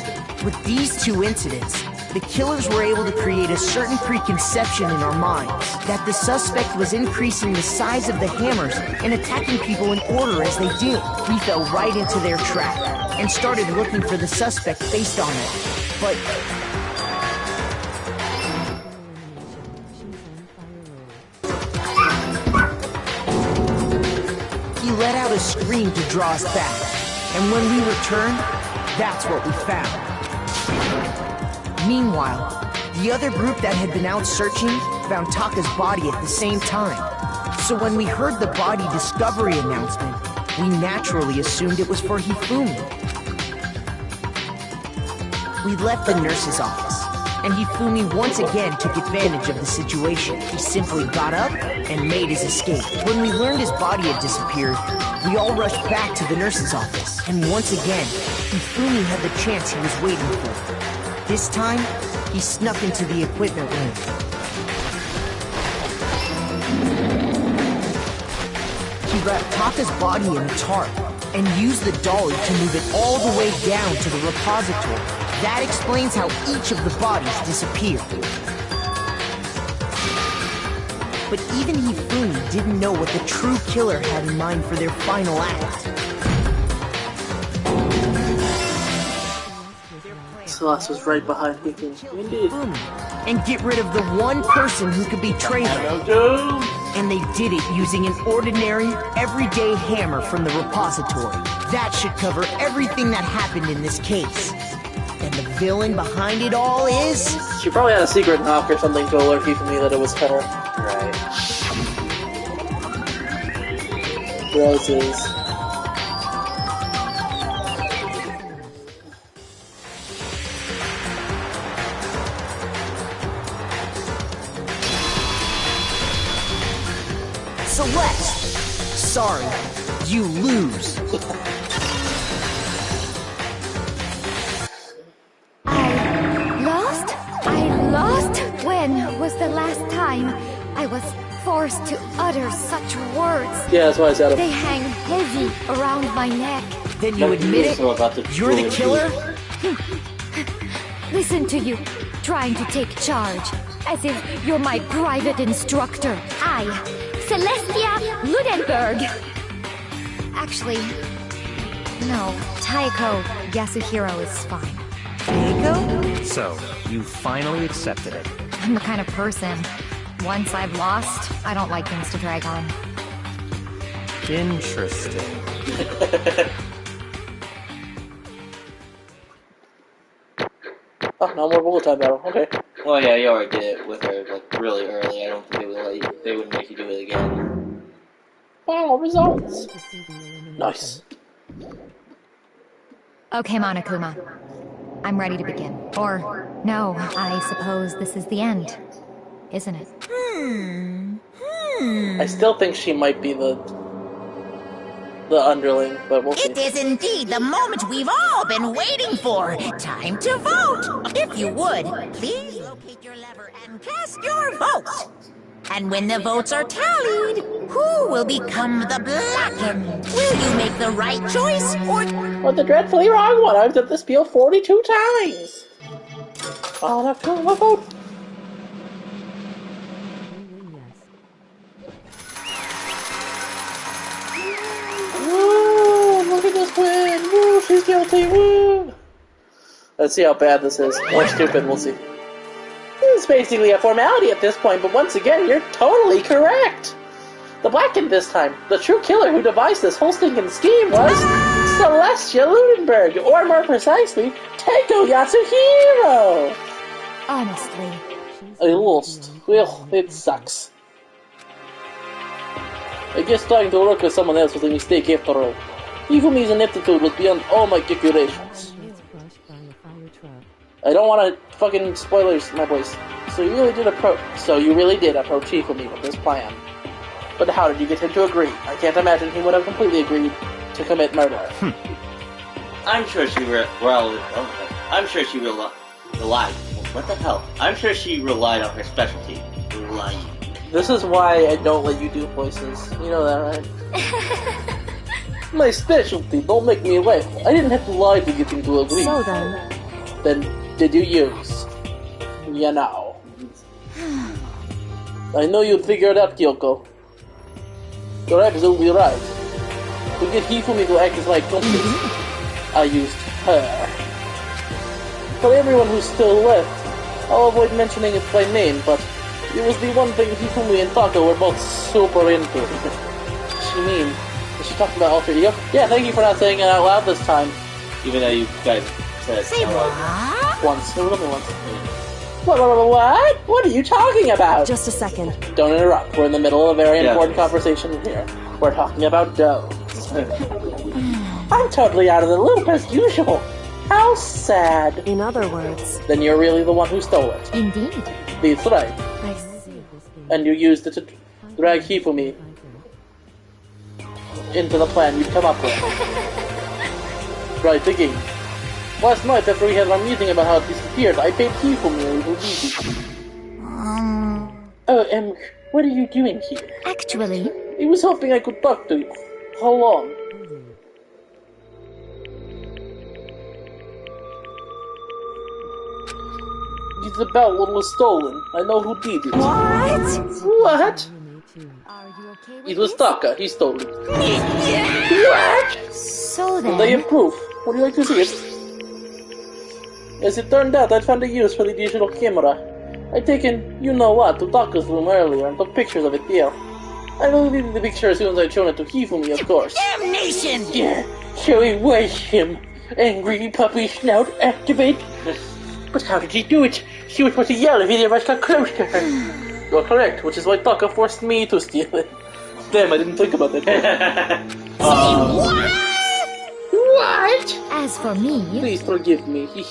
With these 2 incidents, the killers were able to create a certain preconception in our minds that the suspect was increasing the size of the hammers and attacking people in order as they did. We fell right into their trap and started looking for the suspect based on it. But he let out a scream to draw us back, and when we returned, that's what we found. Meanwhile, the other group that had been out searching found Taka's body at the same time. So when we heard the body discovery announcement, we naturally assumed it was for Hifumi. We left the nurse's office, and Hifumi once again took advantage of the situation. He simply got up and made his escape. When we learned his body had disappeared, we all rushed back to the nurse's office. And once again, Hifumi had the chance he was waiting for. This time, he snuck into the equipment room. He wrapped Taka's body in a tarp and used the dolly to move it all the way down to the repository. That explains how each of the bodies disappeared. But even Hifumi didn't know what the true killer had in mind for their final act. Celeste was right behind Hifumi. Indeed. And get rid of the one person who could betray them. And they did it using an ordinary, everyday hammer from the repository. That should cover everything that happened in this case. And the villain behind it all is... She probably had a secret knock or something to alert Hifumi that it was her. Right. Roses. Celeste! Sorry, you lose. I lost? When was the last time I was forced to utter such words? Yeah, that's why I said it. They hang heavy around my neck. Then you admit it? You're the killer? Listen to you, trying to take charge, as if you're my private instructor. I, Celestia Ludenberg. Actually, no, Taiko Yasuhiro is fine. Taiko? So, you finally accepted it. I'm the kind of person, once I've lost, I don't like things to drag on. Interesting. Oh, no more bullet time battle. Okay. Well, yeah, you already did it with her like really early. I don't think they would make you do it again. Wow, results. Nice. Okay, Monokuma. I'm ready to begin. Or, no, I suppose this is the end. Isn't it? I still think she might be the underling, but we'll see. It is indeed the moment we've all been waiting for. Time to vote. If you would, please locate your lever and cast your vote. And when the votes are tallied, who will become the blackened? Will you make the right choice or the dreadfully wrong one? I've done this spiel 42 times. I'll have to go my vote. Woo! Look at this win! Woo! She's guilty! Woo! Let's see how bad this is. Or stupid, we'll see. It's basically a formality at this point, but once again, you're totally correct! The blackened this time. The true killer who devised this whole stinking scheme was Celestia Ludenberg, or more precisely, Teiko Yatsuhiro! Honestly. I lost. Well, it sucks. I guess trying to work with someone else was a mistake after all. Hifumi's ineptitude was beyond all my calculations. I don't want to fucking spoilers, my boys. So you really did approach Hifumi with this plan. But how did you get him to agree? I can't imagine he would have completely agreed to commit murder. I'm sure she relied. What the hell? I'm sure she relied on her specialty, lying. This is why I don't let you do voices. You know that, right? My specialty. Don't make me laugh. I didn't have to lie to get him to agree. So then... Then did you use? You know. I know you'd figure it out, Kyoko. You're absolutely right. To get Hifumi to act as my accomplice, I used her. For everyone who's still left, I'll avoid mentioning it by name, but it was the one thing Hifumi and Taka were both super into. Is she talking about alter ego? Yeah, thank you for not saying it out loud this time. Even though you guys said say what? Once. It was only once. What? What are you talking about? Just a second. Don't interrupt. We're in the middle of a very important conversation here. We're talking about dough. I'm totally out of the loop as usual. How sad. In other words... Then you're really the one who stole it. Indeed. That's right. And you used it to drag Hifumi into the plan you'd come up with. Right, the game. Last night, after we had our meeting about how it disappeared, I paid Hifumi a little visit. Oh, what are you doing here? Actually... I was hoping I could talk to you. How long? It's about what was stolen. I know who did it. What? Are you okay with It was this? Taka. He stole it. What? So then... They have proof. Would you like to see it? As it turned out, I'd found a use for the digital camera. I'd taken, you know what, to Taka's room earlier and took pictures of it there. I deleted the picture as soon as I'd shown it to Hifumi, of course. Damnation! Yeah, so it was him. Angry puppy snout activate. But how did he do it? She was supposed to yell if either of us got close to her. You're correct, which is why Taka forced me to steal it. Damn, I didn't think about that. What? As for me... Please forgive me. He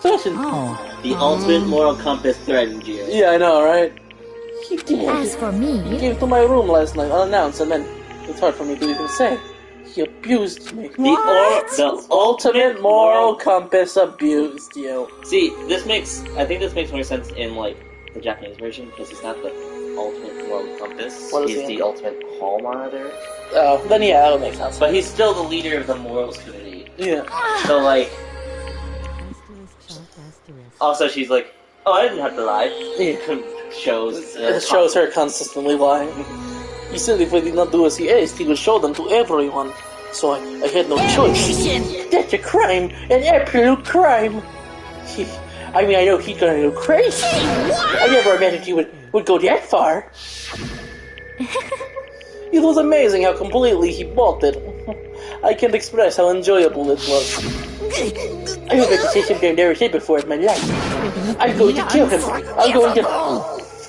doesn't. The ultimate moral compass threatened you. Yeah, I know, right? He did. As for me... He came to my room last night unannounced, and then it's hard for me to even say. He abused me. The ultimate moral compass abused you. See, I think this makes more sense in, like, the Japanese version, because he's not the ultimate moral compass. He's the ultimate hall monitor. Oh, then yeah, that would make sense. But he's still the leader of the morals committee. Yeah. So, like... Also, she's like, oh, I didn't have to lie. Yeah. Shows her consistently lying. He said if I did not do as he asked, he would show them to everyone. So I had no choice. That's a crime. An absolute crime. I mean, I know he's gonna go crazy. I never imagined he would go that far. It was amazing how completely he bought it. I can't express how enjoyable it was. I hope I can say something I've never said before in my life. I'm going to kill him. I'm going to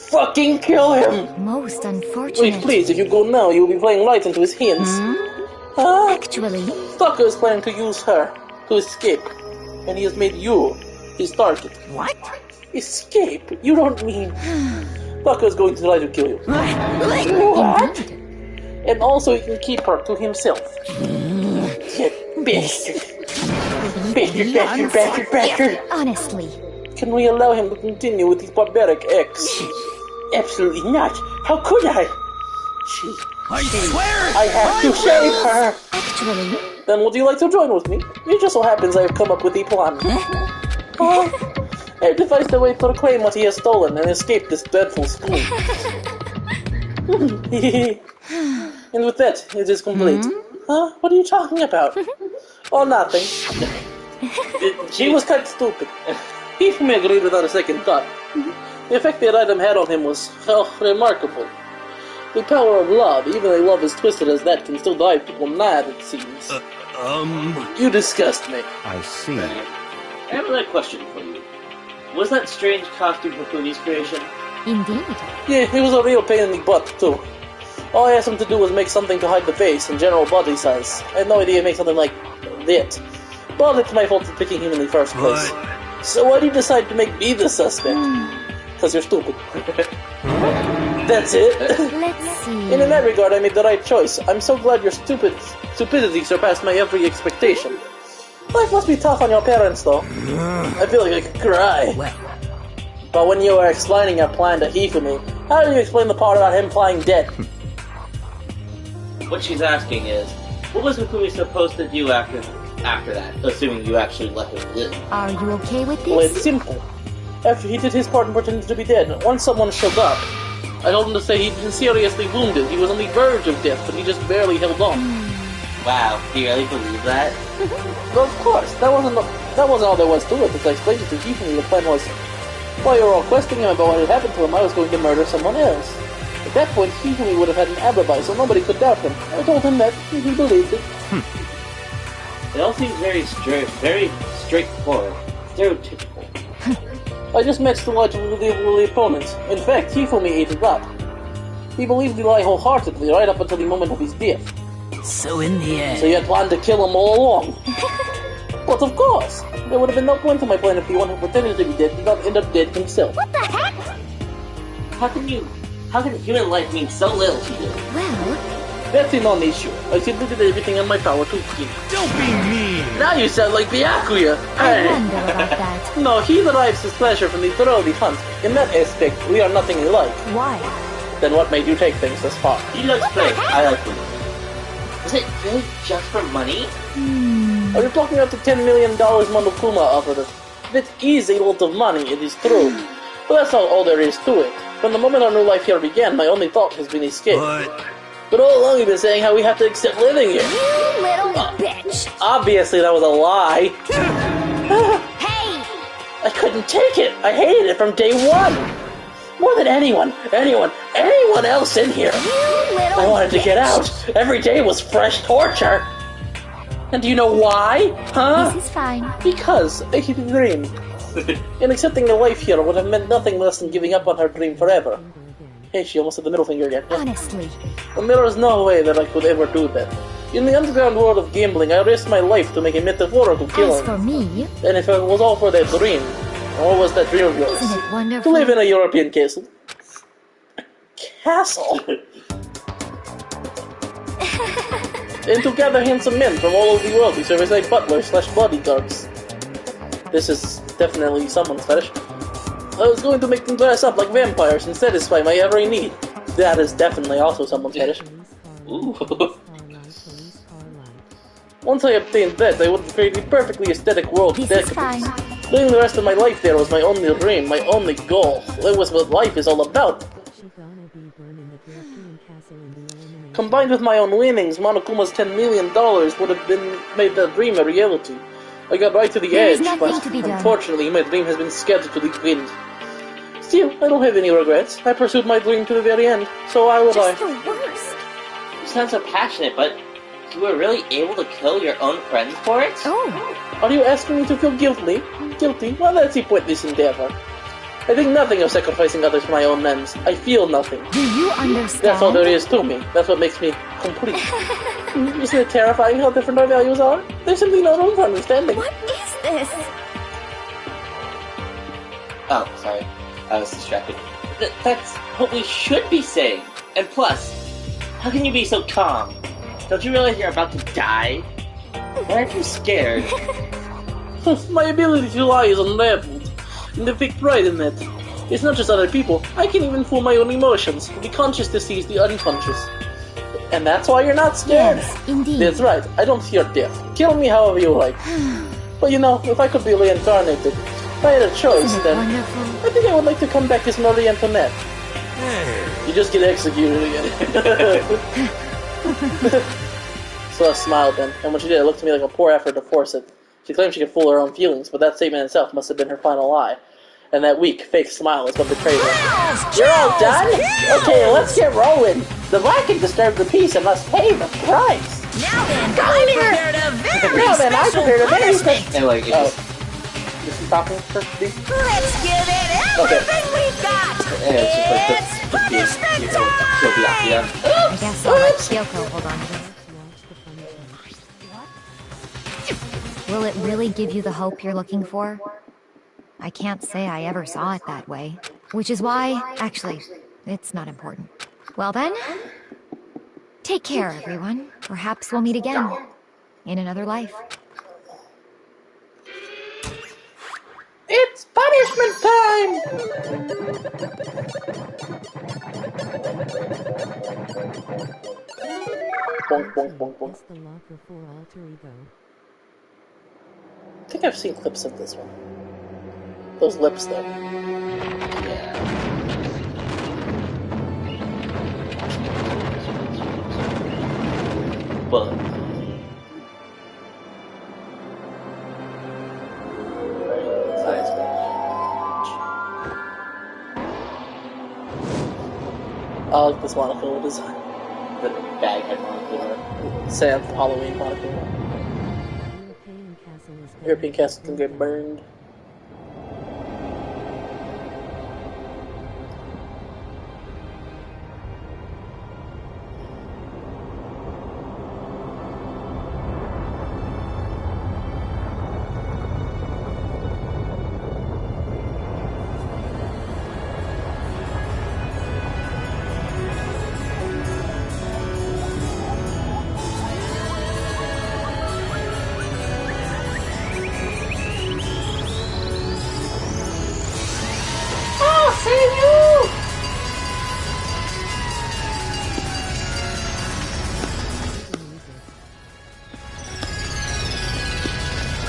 fucking kill him. Most unfortunate. Wait, please, if you go now, you'll be playing right into his hands. Actually... Taka is planning to use her to escape, and he has made you his target. What? Escape? You don't mean... Taka is going to try to kill you. What? And also he can keep her to himself. Bastard. Bastard. Honestly. Can we allow him to continue with his barbaric acts? Absolutely not. How could I? I swear! I have to save her! Actually... Then would you like to join with me? It just so happens I have come up with a plan. I have devised a way to reclaim what he has stolen and escape this dreadful school. And with that, it is complete. Huh? What are you talking about? Oh, nothing. She was kind of stupid. Hifumi agreed without a second thought. The effect the item had on him was remarkable. The power of love, even a love as twisted as that, can still drive people mad, it seems. You disgust me. I see. I have another question for you. Was that strange costume Hifumi's creation? Indeed. Yeah, it was a real pain in the butt, too. All I asked him to do was make something to hide the face and general body size. I had no idea to make something like that. But it's my fault for picking him in the first place. So why do you decide to make me the suspect? Because you're stupid. That's it. Let's see. And in that regard, I made the right choice. I'm so glad your stupidity surpassed my every expectation. Life must be tough on your parents, though. I feel like I could cry. But when you were explaining your plan to Hifumi, how do you explain the part about him flying dead? What she's asking is, what was Hifumi supposed to do after that, assuming you actually let him live? Are you okay with Well, this? it's simple. After he did his part and pretended to be dead, once someone showed up, I told him to say he'd been seriously wounded. He was on the verge of death, but he just barely held on. Wow, do you really believe that? Well, of course, that wasn't all there was to it. As I explained it to Hifumi, the plan was, while you were all questioning him about what had happened to him, I was going to murder someone else. At that point, Hifumi would have had an alibi, so nobody could doubt him. I told him that, and he believed it. It all seems very straightforward, stereotypical. I just matched the logic of the opponents. In fact, Hifumi ate it up. He believed the lie wholeheartedly right up until the moment of his death. So in the end... So you had planned to kill him all along. But of course, there would have been no point to my plan if the one who pretended to be dead did not end up dead himself. What the heck? How can human life mean so little to you? Well... That's a non-issue. I simply did everything in my power to kill. Don't be mean! Now you sound like Byakuya! I wonder about that. No, he derives his pleasure from the thrill of the hunt. In that aspect, we are nothing alike. Why? Then what made you take things this far? He likes play, I like it. Is it really just for money? Are you talking about the $10 million Monokuma offered us? That is a lot of money, it is true. But that's not all there is to it. From the moment our new life here began, my only thought has been escape. But all along you've been saying how we have to accept living here. You little bitch! Obviously that was a lie. Hey! I couldn't take it. I hated it from day one. More than anyone else in here. You little I wanted to get bitch. out. Every day was fresh torture. And do you know why? Huh? This is fine. Because I had a dream. And accepting a life here would have meant nothing less than giving up on her dream forever. Hey, she almost had the middle finger again. Honestly. And there is no way that I could ever do that. In the underground world of gambling, I risked my life to make a metaphorical killing. As for me... And if it was all for that dream, what was that dream of yours? Isn't it To wonderful? live in a European castle. Castle? And to gather handsome men from all over the world who serve as like butlers/bodyguards. This is definitely someone's fetish. I was going to make them dress up like vampires and satisfy my every need. That is definitely also someone's fetish. Ooh. Once I obtained that, I would have created a perfectly aesthetic world of This is decadence. fine. Living the rest of my life there was my only dream, my only goal. That was what life is all about. Combined with my own winnings, Monokuma's $10 million would have made that dream a reality. I got right to the There is edge, nothing but to be done. unfortunately my dream has been scattered to the wind. Still, I don't have any regrets. I pursued my dream to the very end, so why would Just I? the worst. You sound so passionate, but you were really able to kill your own friends for it? Oh. Are you asking me to feel guilty? Guilty? Well, that's a pointless endeavor. I think nothing of sacrificing others for my own ends. I feel nothing. Do you understand? That's all there is to me. That's what makes me complete. Isn't it terrifying how different our values are? There's simply no room for understanding. What is this? Oh, sorry. I was distracted. That's what we should be saying. And plus, how can you be so calm? Don't you realize you're about to die? Why aren't you scared? My ability to lie is unraveled, and I take pride in that. It's not just other people. I can even fool my own emotions. The conscious deceives the unconscious. And that's why you're not scared? Yes, indeed. That's right. I don't fear death. Kill me however you like. But you know, if I could be reincarnated, if I had a choice, then wonderful? I think I would like to come back as Marie Antoinette. You just get executed again. Celeste smiled then, and when she did, it looked to me like a poor effort to force it. She claimed she could fool her own feelings, but that statement itself must have been her final lie. And that weak, fake smile is what betrayed her. You're all done? Okay, let's get rolling. The black can disturb the peace and must pay the price. Now then, I prepared a very special punishment. And like, Is he talking for me? Let's give it everything we've got. it's punishment time. I guess I'll let Kyoko hold on to this. Will it really give you the hope you're looking for? I can't say I ever saw it that way. Which is why, actually, it's not important. Well then, take care, everyone. Perhaps we'll meet again. In another life. It's punishment time! Bonk, bonk, bonk, bonk. The locker for alter ego. I think I've seen clips of this one. Those lips, though. Well, I like this Monocle design. the bag had Monocle. Sam Halloween Monocle. European castle can get burned.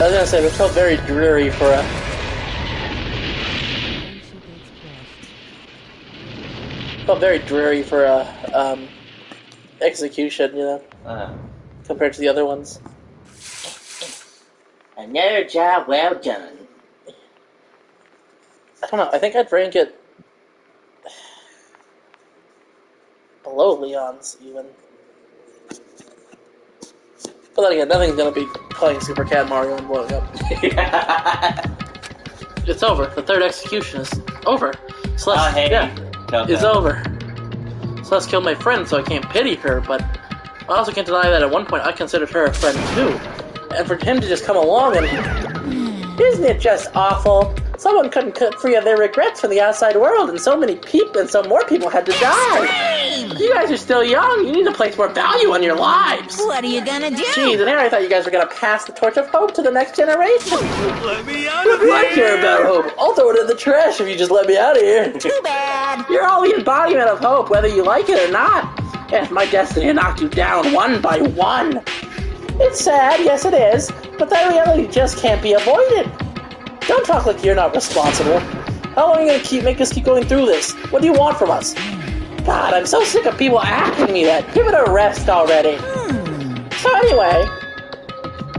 I was gonna say, it felt very dreary for a... felt very dreary for a, execution, you know? Compared to the other ones. Another job well done. I don't know, I think I'd rank it... below Leon's, even. But then again, nothing's gonna be playing Super Cat Mario and blowing up. It's over. The third execution is over. Celeste, it's over. Celeste killed my friend, so I can't pity her, but I also can't deny that at one point I considered her a friend too. And for him to just come along and... Isn't it just awful? Someone couldn't cut free of their regrets from the outside world, and so many people, and so more people had to die. You guys are still young. You need to place more value on your lives. What are you gonna do? Jeez, and here I thought you guys were gonna pass the torch of hope to the next generation. Let me out of here! I care about hope. I'll throw it in the trash if you just let me out of here. Too bad. You're all the embodiment of hope, whether you like it or not. It's my destiny to knock you down one by one. It's sad, yes it is, but that reality just can't be avoided. Don't talk like you're not responsible. How long are you gonna make us keep going through this? What do you want from us? God, I'm so sick of people asking me that. Give it a rest already. So anyway,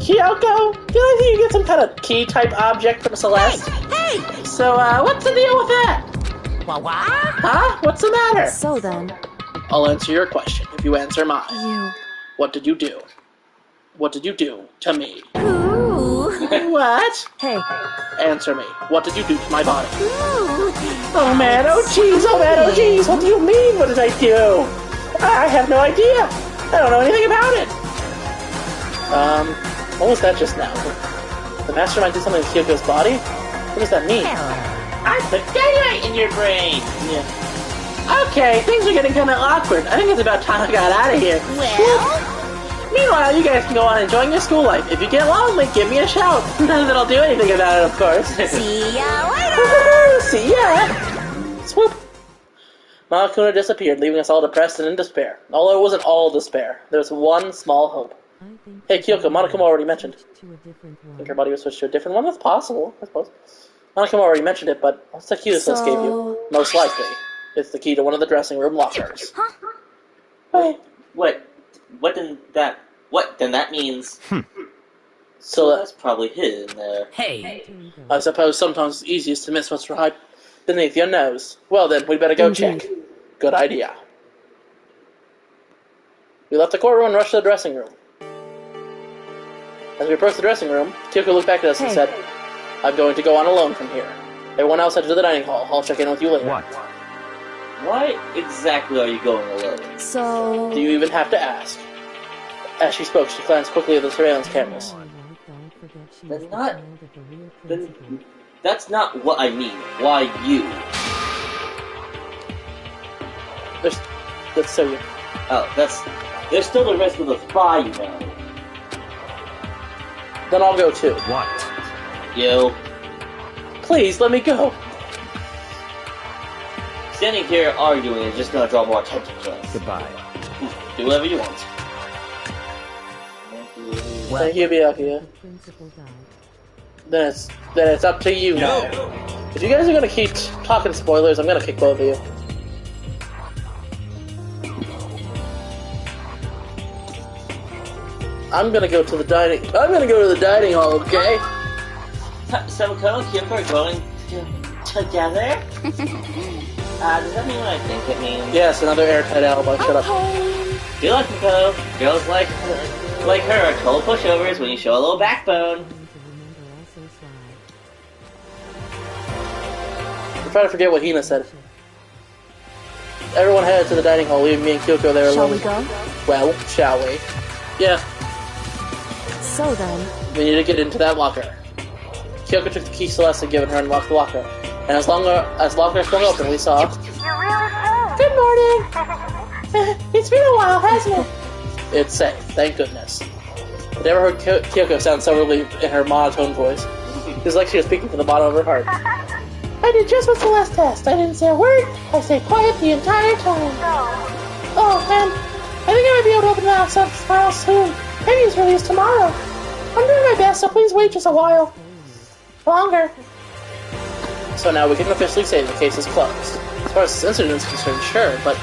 Kyoko, did I think you get some kind of key-type object from Celeste? Hey! So, what's the deal with that? What? Huh? What's the matter? So then, I'll answer your question if you answer mine. you... What did you do? What did you do to me? Ooh. What? Hey, Answer me. What did you do to my body? Ooh. Oh man, oh jeez, oh man, oh jeez. What do you mean? What did I do? I have no idea. I don't know anything about it. What was that just now? The mastermind did something to Kyoko's body? What does that mean? I put daylight in your brain. Yeah. Okay, things are getting kind of awkward. I think it's about time I got out of here. Well? Meanwhile, you guys can go on enjoying your school life. If you get lonely, give me a shout. None that I'll do anything about it, of course. See ya later! See ya! Swoop! Monokuma disappeared, leaving us all depressed and in despair. Although it wasn't all despair. There was one small hope. Hey, Kyoko, Monokuma already mentioned. Think her body was switched to a different one? That's possible, I suppose. Monokuma already mentioned it, but what's the key this list gave you? Most likely. It's the key to one of the dressing room lockers. Wait. What then that means... So that's probably hidden there. Hey! I suppose sometimes it's easiest to miss what's right beneath your nose. Well then, we'd better go check. Good idea. We left the courtroom and rushed to the dressing room. As we approached the dressing room, Kyoko looked back at us and said, I'm going to go on alone from here. Everyone else head to the dining hall. I'll check in with you later. What? Why exactly are you going alone? So... Do you even have to ask? As she spoke, she glanced quickly at the surveillance cameras. That's not what I mean. Why you? That's so you. Oh, there's still the rest of the spy, you know. Then I'll go too. What? You. Please, let me go. Standing here arguing is just gonna draw more attention to us. Goodbye. Do whatever you want. Thank you, Byakuya. Then it's up to you now. If you guys are gonna keep talking spoilers, I'm gonna kick both of you. I'm gonna go to the dining hall, okay? So Ko and Kyoko are going together? Does that mean what I think it means? Yes, another airtight alibi. Shut up. Good luck, Ko. Girls like her are total pushovers when you show a little backbone. I'm trying to forget what Hina said. Everyone headed to the dining hall, leaving me and Kyoko there alone. Shall we go? Well, shall we? Yeah. So then... We need to get into that locker. Kyoko took the key Celeste had given her and locked the locker. And as locker swung open, we saw... Good morning! It's been a while, hasn't it? It's safe, thank goodness. I never heard Kyoko sound so relieved in her monotone voice. It was like she was speaking from the bottom of her heart. I did just what Celeste asked. I didn't say a word. I stayed quiet the entire time. Oh, and I think I might be able to open the file soon. Penny's released tomorrow. I'm doing my best, so please wait just a while. Longer. So now we can officially say the case is closed. As far as this incident is concerned, sure, but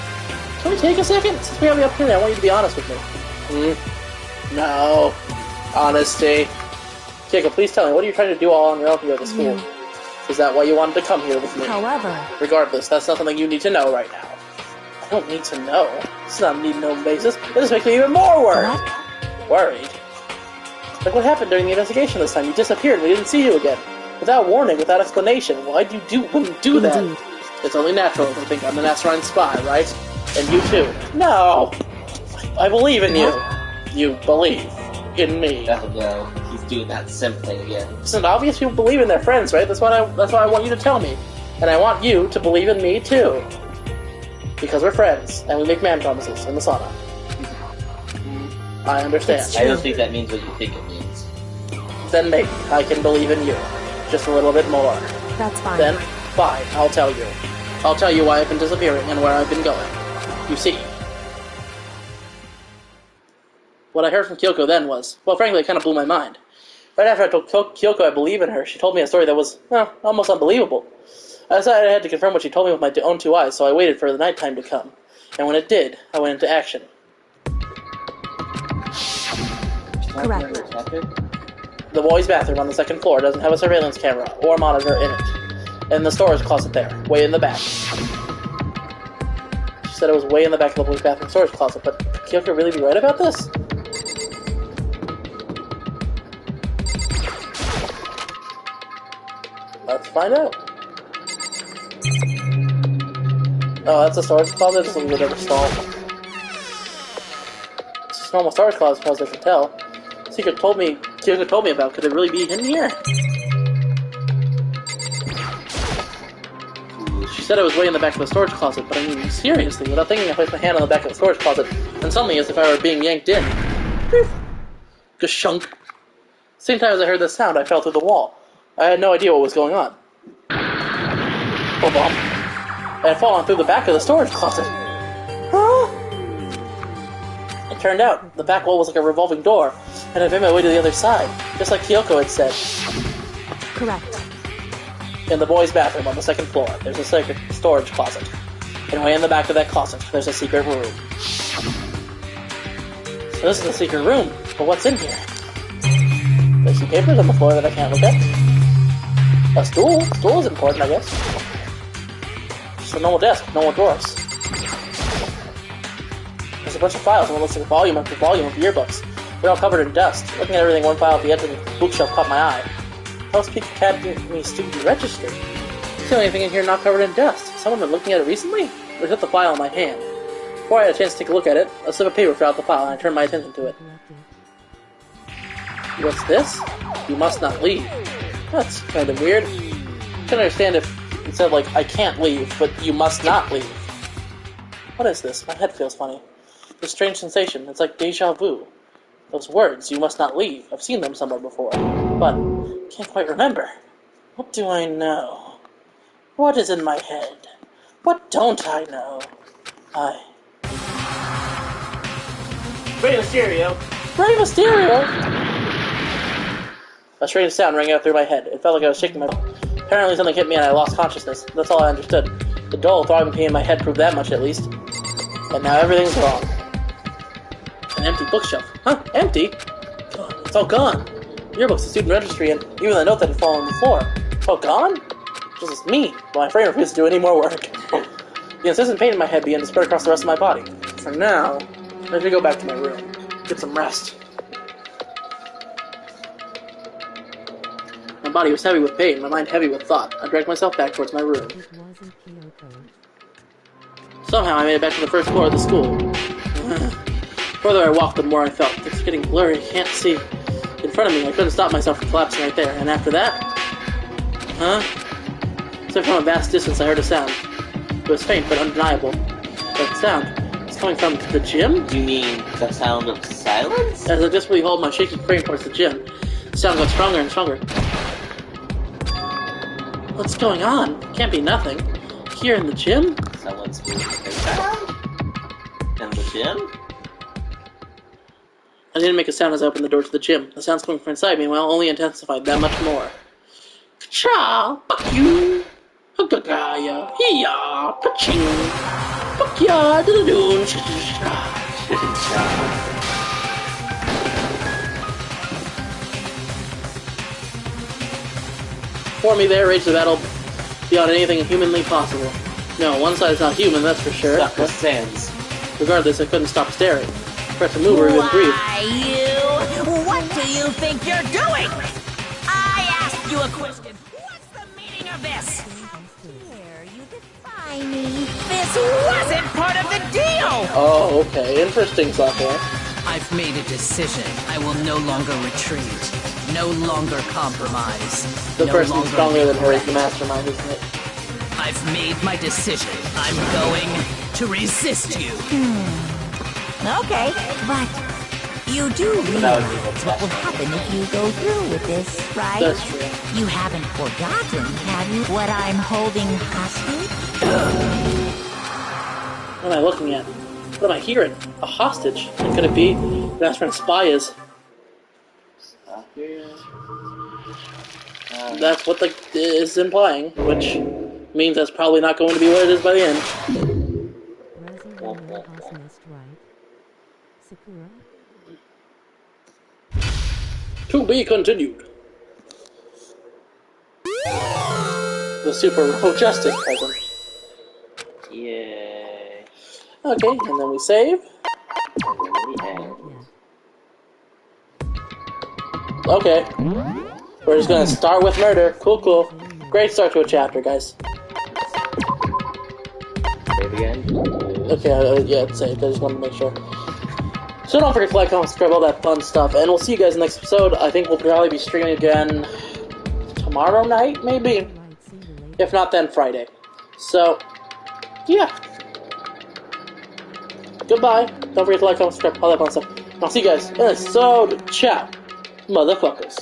can we take a second? Since we have the opportunity, I want you to be honest with me. No. Honesty. Jacob, please tell me, what are you trying to do all on your own here at the school? Is that why you wanted to come here with me? However... Regardless, that's not something you need to know right now. I don't need to know. It's not a need-to-know basis. It just makes me even more worried. What? Worried? Like what happened during the investigation this time? You disappeared and we didn't see you again. Without warning, without explanation. Why'd you do that? It's only natural to think I'm the Nasrine spy, right? And you too. No! I believe in you. You believe in me. Oh no, he's doing that sim thing again. It's obvious people believe in their friends, right? That's what I want you to tell me. And I want you to believe in me too. Because we're friends, and we make man promises in the sauna. I understand. I don't think that means what you think it means. Then maybe I can believe in you. Just a little bit more. That's fine. Then, fine, I'll tell you. I'll tell you why I've been disappearing and where I've been going. You see. What I heard from Kyoko then was, well, frankly, it kind of blew my mind. Right after I told Kyoko I believe in her, she told me a story that was, well, almost unbelievable. I decided I had to confirm what she told me with my own two eyes, so I waited for the nighttime to come. And when it did, I went into action. Correct. The boys' bathroom on the second floor doesn't have a surveillance camera or monitor in it. And the storage closet there, way in the back. She said it was way in the back of the boys' bathroom storage closet, but could Kyoko really be right about this? Let's find out. Oh, that's a storage closet? Just a little bit of a stall. It's just a normal storage closet as far as I can tell. Kyoko told me about. Could it really be in here? She said it was way in the back of the storage closet, but I mean, seriously, without thinking, I placed my hand on the back of the storage closet, and suddenly, as if I were being yanked in. Gashunk. Same time as I heard this sound, I fell through the wall. I had no idea what was going on. had fallen through the back of the storage closet. Huh? It turned out the back wall was like a revolving door, and I made my way to the other side, just like Kyoko had said. Correct. In the boys' bathroom on the second floor, there's a secret storage closet. And way in the back of that closet, there's a secret room. So this is the secret room, but what's in here? There's some papers on the floor that I can't look at. A stool. Stool is important, I guess. Just a normal desk, normal drawers. There's a bunch of files, and it looks like volume after volume of yearbooks. They're all covered in dust. Looking at everything, one file at the edge of the bookshelf caught my eye. Housepeak Academy Student Registry. There's the only thing in here not covered in dust. Someone been looking at it recently? I took the file in my hand. Before I had a chance to take a look at it, a slip of paper fell out the file, and I turned my attention to it. What's this? You must not leave. That's kind of weird. I can understand if it said, like, I can't leave, but you must not leave. What is this? My head feels funny. It's a strange sensation. It's like deja vu. Those words, you must not leave. I've seen them somewhere before, but can't quite remember. What do I know? What is in my head? What don't I know? Rey Mysterio! Rey Mysterio! A strange sound rang out through my head. It felt like I was shaking my... Apparently something hit me and I lost consciousness. That's all I understood. The dull, throbbing pain in my head proved that much, at least. And now everything's wrong. An empty bookshelf. Huh? Empty? Oh, it's all gone. Yearbooks, the student registry, and even the note that had fallen on the floor. All gone? Just as me. My brain refused to do any more work. The incessant pain in my head began to spread across the rest of my body. For now, I should go back to my room. Get some rest. My body was heavy with pain, my mind heavy with thought. I dragged myself back towards my room. Somehow I made it back to the first floor of the school. The further I walked, the more I felt. It's getting blurry, I can't see. In front of me, I couldn't stop myself from collapsing right there. And after that... So from a vast distance I heard a sound. It was faint but undeniable. That sound was coming from the gym? Do you mean the sound of silence? As I desperately hauled my shaky frame towards the gym, the sound got stronger and stronger. What's going on? Can't be nothing. Here in the gym? Someone's moving their sound? In the gym? I didn't make a sound as I opened the door to the gym. The sounds coming from inside me, well, only intensified that much more. Cha! Fuck you! Hugagaya! Hiya! Paching! Fuck ya! Diddle-doon! Before me there raged the battle beyond anything humanly possible. No, one side is not human, that's for sure. Stop the sands. Regardless, I couldn't stop staring. I to move or even breathe. Why, you? What do you think you're doing? I asked you a question. What's the meaning of this? Here, you defy me. This wasn't part of the deal! Oh, okay. Interesting, Sakura. I've made a decision. I will no longer retreat. No longer compromise. The no person's longer stronger than her is the mastermind, isn't it? I've made my decision. I'm going to resist you. Okay, but you do realize what will happen if you go through with this, right? That's true. You haven't forgotten, have you, what I'm holding hostage? What am I looking at? What am I hearing? A hostage? And could it be that's when spy is? That's what the is implying, which means that's probably not going to be what it is by the end. To be continued. The Super Robo Justice present. Yay. Okay, and then we save. And then we end. Okay. We're just gonna start with murder. Cool, cool. Great start to a chapter, guys. Save again. Okay, yeah, it's saved. I just wanted to make sure. So don't forget to like, comment, subscribe, all that fun stuff. And we'll see you guys in the next episode. I think we'll probably be streaming again tomorrow night, maybe? If not, then Friday. So, yeah. Goodbye. Don't forget to like, comment, subscribe, all that fun stuff. I'll see you guys in the episode. Ciao, motherfuckers.